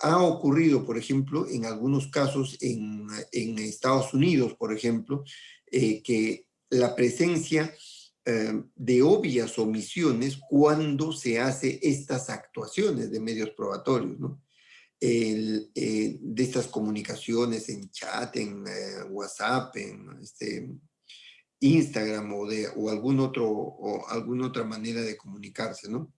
Ha ocurrido, por ejemplo, en algunos casos en Estados Unidos, por ejemplo, que la presencia de obvias omisiones cuando se hace estas actuaciones de medios probatorios, ¿no? De estas comunicaciones en chat, en WhatsApp, en Instagram o alguna otra manera de comunicarse, ¿no?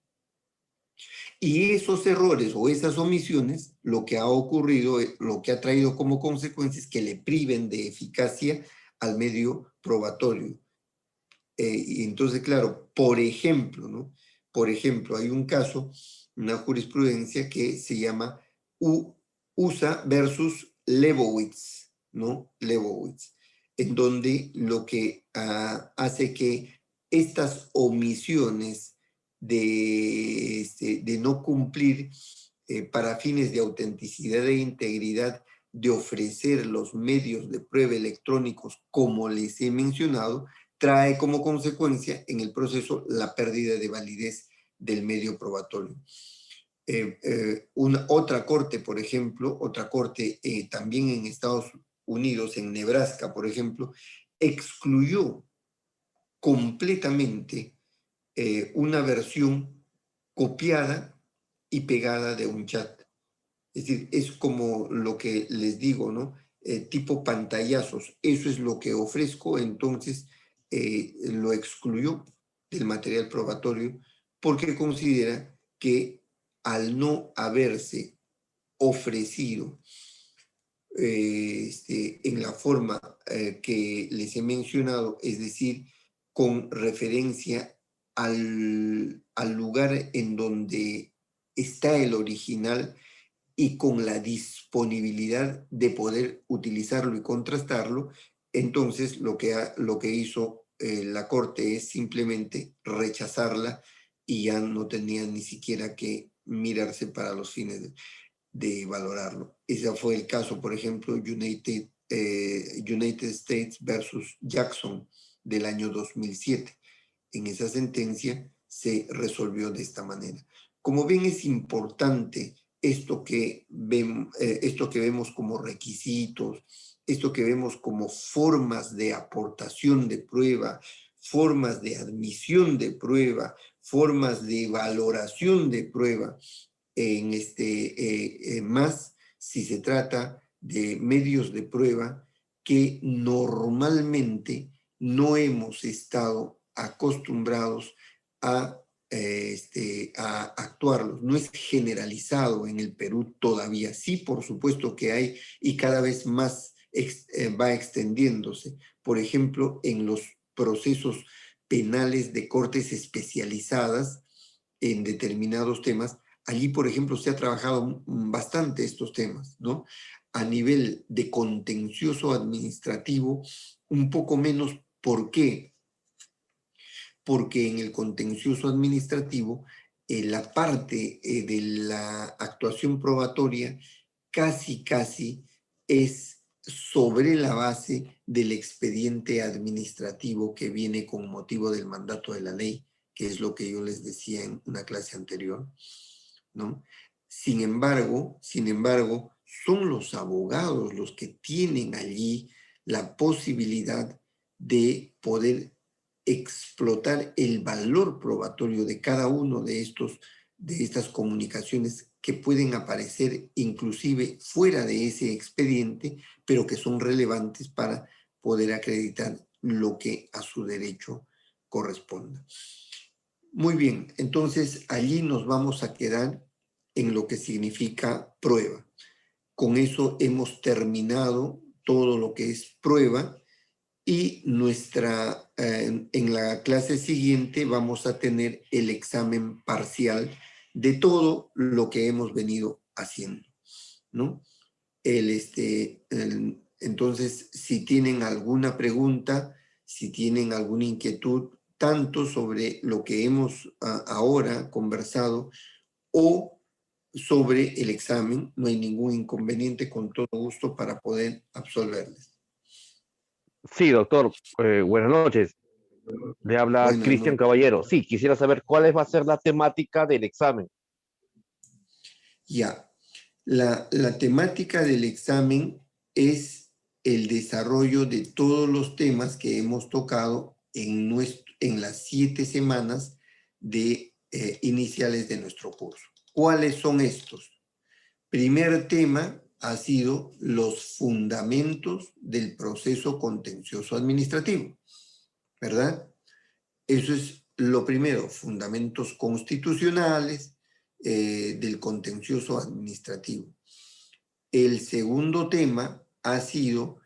Y esos errores o esas omisiones, lo que ha ocurrido, lo que ha traído como consecuencia es que le priven de eficacia al medio probatorio. Y entonces, claro, por ejemplo, ¿no? Por ejemplo, hay un caso, una jurisprudencia que se llama USA versus Lebowitz, ¿no? Lebowitz, en donde lo que hace que estas omisiones de no cumplir para fines de autenticidad e integridad, de ofrecer los medios de prueba electrónicos como les he mencionado, trae como consecuencia en el proceso la pérdida de validez del medio probatorio. Otra corte, por ejemplo, también en Estados Unidos, en Nebraska, por ejemplo, excluyó completamente una versión copiada y pegada de un chat. Es decir, es como lo que les digo, ¿no? Tipo pantallazos. Eso es lo que ofrezco, entonces lo excluyó del material probatorio porque considera que al no haberse ofrecido en la forma que les he mencionado, es decir, con referencia al lugar en donde está el original y con la disponibilidad de poder utilizarlo y contrastarlo, entonces lo que hizo la Corte es simplemente rechazarla y ya no tenía ni siquiera que mirarse para los fines de valorarlo. Ese fue el caso, por ejemplo, United States versus Jackson del año 2007. En esa sentencia se resolvió de esta manera. Como ven, es importante esto que vemos como requisitos, esto que vemos como formas de aportación de prueba, formas de admisión de prueba, formas de valoración de prueba, más si se trata de medios de prueba que normalmente no hemos estado acostumbrados a actuarlos. No es generalizado en el Perú todavía. Sí, por supuesto que hay y cada vez más va extendiéndose. Por ejemplo, en los procesos penales de cortes especializadas en determinados temas, allí, por ejemplo, se ha trabajado bastante estos temas, ¿no? A nivel de contencioso administrativo, un poco menos. ¿Por qué? Porque en el contencioso administrativo, la parte de la actuación probatoria casi es sobre la base del expediente administrativo que viene con motivo del mandato de la ley, que es lo que yo les decía en una clase anterior, ¿no? Sin embargo, son los abogados los que tienen allí la posibilidad de poder explotar el valor probatorio de cada uno de estas comunicaciones que pueden aparecer inclusive fuera de ese expediente, pero que son relevantes para poder acreditar lo que a su derecho corresponda. Muy bien, entonces allí nos vamos a quedar en lo que significa prueba. Con eso hemos terminado todo lo que es prueba y en la clase siguiente vamos a tener el examen parcial de todo lo que hemos venido haciendo, ¿no? Entonces, si tienen alguna pregunta, si tienen alguna inquietud, tanto sobre lo que hemos ahora conversado o sobre el examen. No hay ningún inconveniente, con todo gusto, para poder absolverles. Sí, doctor. Buenas noches. Le habla Buenas Cristian noches. Caballero. Sí, quisiera saber cuál va a ser la temática del examen. Ya, la temática del examen es el desarrollo de todos los temas que hemos tocado en las 7 semanas iniciales de nuestro curso. ¿Cuáles son estos? Primer tema ha sido los fundamentos del proceso contencioso administrativo, ¿verdad? Eso es lo primero, fundamentos constitucionales del contencioso administrativo. El segundo tema ha sido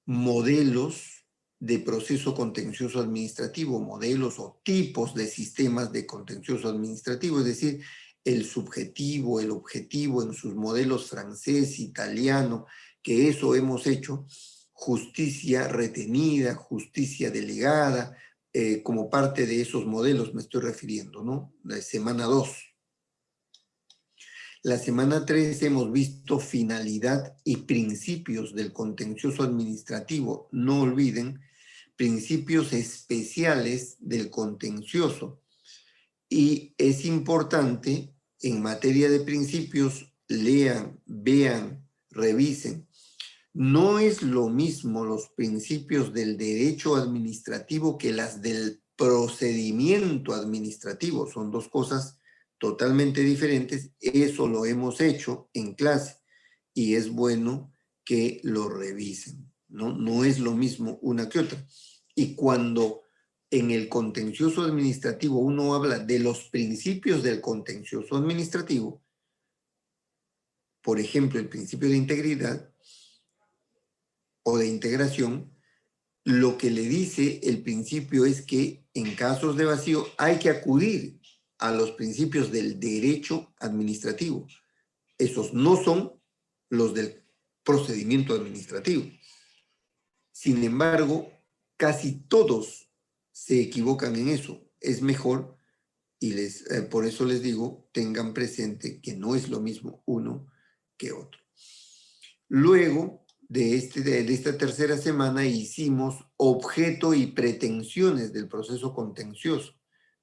modelos de proceso contencioso administrativo, modelos o tipos de sistemas de contencioso administrativo, es decir, el subjetivo, el objetivo en sus modelos francés, italiano, que eso hemos hecho, justicia retenida, justicia delegada, como parte de esos modelos me estoy refiriendo, ¿no? La semana 2. La semana 3 hemos visto finalidad y principios del contencioso administrativo. No olviden, principios especiales del contencioso. Y es importante, en materia de principios, lean, vean, revisen. No es lo mismo los principios del derecho administrativo que las del procedimiento administrativo. Son dos cosas totalmente diferentes. Eso lo hemos hecho en clase y es bueno que lo revisen, ¿no? No es lo mismo una que otra. Y cuando en el contencioso administrativo uno habla de los principios del contencioso administrativo, por ejemplo, el principio de integridad o de integración, lo que le dice el principio es que en casos de vacío hay que acudir a los principios del derecho administrativo. Esos no son los del procedimiento administrativo. Sin embargo, casi todos se equivocan en eso. Es mejor, y por eso les digo, tengan presente que no es lo mismo uno que otro. Luego de esta tercera semana hicimos objeto y pretensiones del proceso contencioso.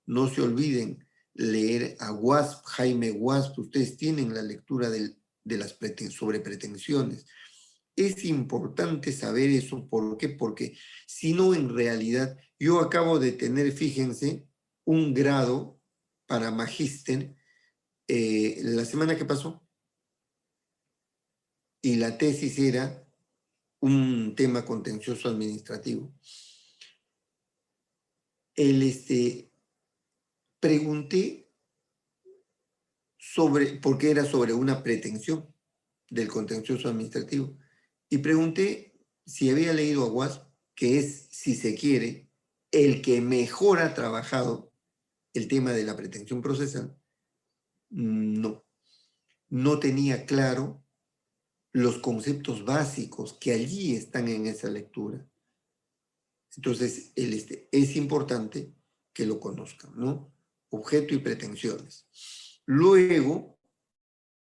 No se olviden leer a Wasp, Jaime Wasp. Ustedes tienen la lectura sobre pretensiones. Es importante saber eso. ¿Por qué? Porque si no, en realidad, yo acabo de tener, fíjense, un grado para magíster la semana que pasó, y la tesis era un tema contencioso administrativo. Pregunté porque era sobre una pretensión del contencioso administrativo, y pregunté si había leído a Wasp, que es, si se quiere, el que mejor ha trabajado el tema de la pretensión procesal. No tenía claro los conceptos básicos que allí están en esa lectura. Entonces, es importante que lo conozcan, ¿no? Objeto y pretensiones. Luego,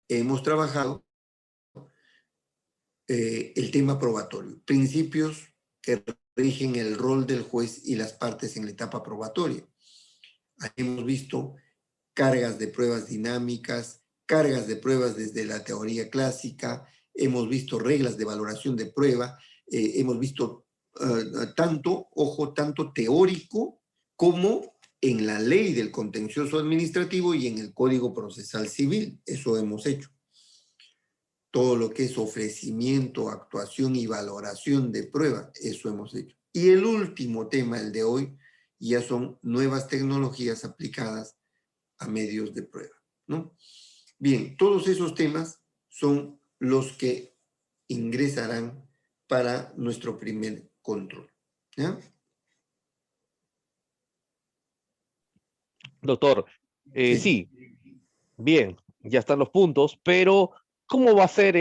hemos trabajado el tema probatorio, principios que rigen el rol del juez y las partes en la etapa probatoria. Ahí hemos visto cargas de pruebas dinámicas, cargas de pruebas desde la teoría clásica, hemos visto reglas de valoración de prueba, hemos visto tanto teórico como en la ley del contencioso administrativo y en el Código Procesal Civil. Eso hemos hecho. Todo lo que es ofrecimiento, actuación y valoración de prueba, eso hemos hecho. Y el último tema, el de hoy, ya son nuevas tecnologías aplicadas a medios de prueba, ¿no? Bien, todos esos temas son los que ingresarán para nuestro primer control, ¿ya? Doctor, Sí. sí, bien, ya están los puntos, pero ¿cómo va a ser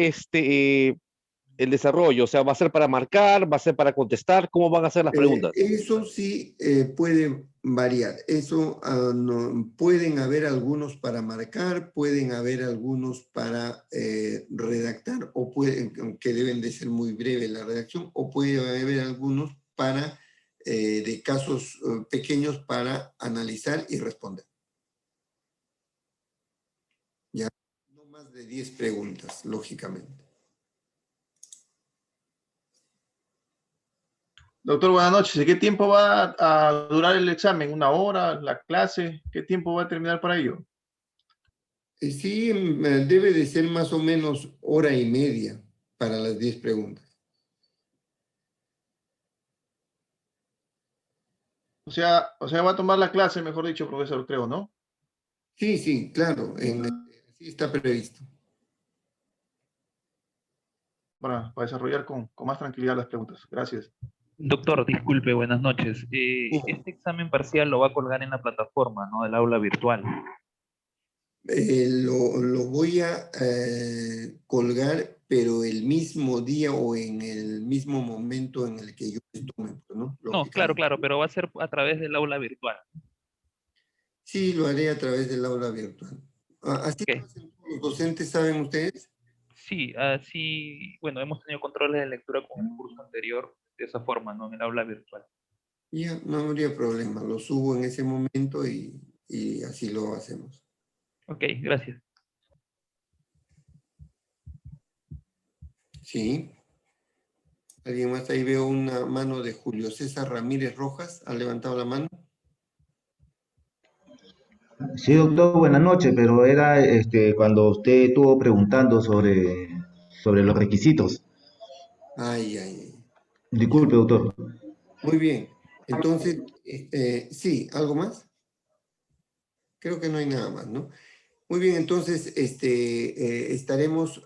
el desarrollo? O sea, ¿va a ser para marcar? ¿Va a ser para contestar? ¿Cómo van a ser las preguntas? Eso sí puede variar. Eso pueden haber algunos para marcar, pueden haber algunos para redactar, o pueden, que deben de ser muy breve la redacción, o puede haber algunos para de casos pequeños para analizar y responder. Ya, no más de 10 preguntas, lógicamente. Doctor, buenas noches. ¿Y qué tiempo va a durar el examen? ¿Una hora? ¿La clase? ¿Qué tiempo va a terminar para ello? Sí, debe de ser más o menos hora y media para las 10 preguntas. O sea, va a tomar la clase, mejor dicho, profesor, creo, ¿no? Sí, sí, claro, sí está previsto. Para desarrollar con más tranquilidad las preguntas. Gracias. Doctor, disculpe, buenas noches. Este examen parcial lo va a colgar en la plataforma, ¿no? Del aula virtual. Lo voy a colgar, pero el mismo día o en el mismo momento en el que yo tome, ¿no? No, claro, claro, pero va a ser a través del aula virtual. Sí, lo haré a través del aula virtual. ¿Así lo Ok. hacen todos los docentes, saben ustedes? Sí, así, bueno, hemos tenido controles de lectura con el curso anterior de esa forma, ¿no? En el aula virtual. Ya, no habría problema, lo subo en ese momento y así lo hacemos. Ok, gracias. Sí. ¿Alguien más? Ahí veo una mano de Julio César Ramírez Rojas. ¿Ha levantado la mano? Sí, doctor, buenas noches, pero era cuando usted estuvo preguntando sobre los requisitos. Ay, ay, ay. Ya. Disculpe, doctor. Muy bien. Entonces, sí, ¿algo más? Creo que no hay nada más, ¿no? Muy bien, entonces estaremos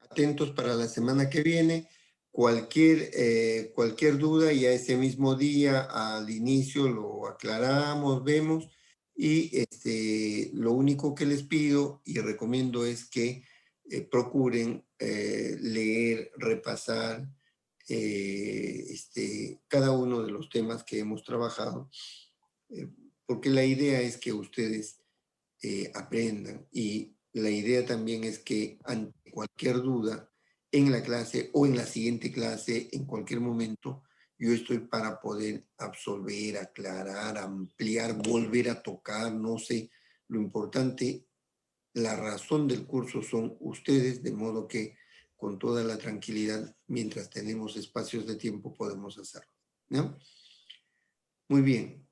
atentos para la semana que viene. Cualquier duda, ya ese mismo día al inicio lo aclaramos, vemos. Y lo único que les pido y recomiendo es que procuren leer, repasar cada uno de los temas que hemos trabajado, porque la idea es que ustedes aprendan, y la idea también es que ante cualquier duda en la clase o en la siguiente clase, en cualquier momento, yo estoy para poder absolver, aclarar, ampliar, volver a tocar, no sé. Lo importante, la razón del curso son ustedes, de modo que con toda la tranquilidad, mientras tenemos espacios de tiempo, podemos hacerlo, ¿no? Muy bien.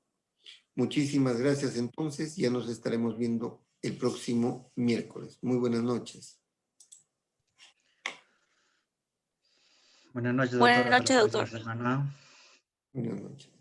Muchísimas gracias entonces. Ya nos estaremos viendo el próximo miércoles. Muy buenas noches. Buenas noches, doctor. Buenas Hasta la noches, próxima doctor. semana. Buenas noches.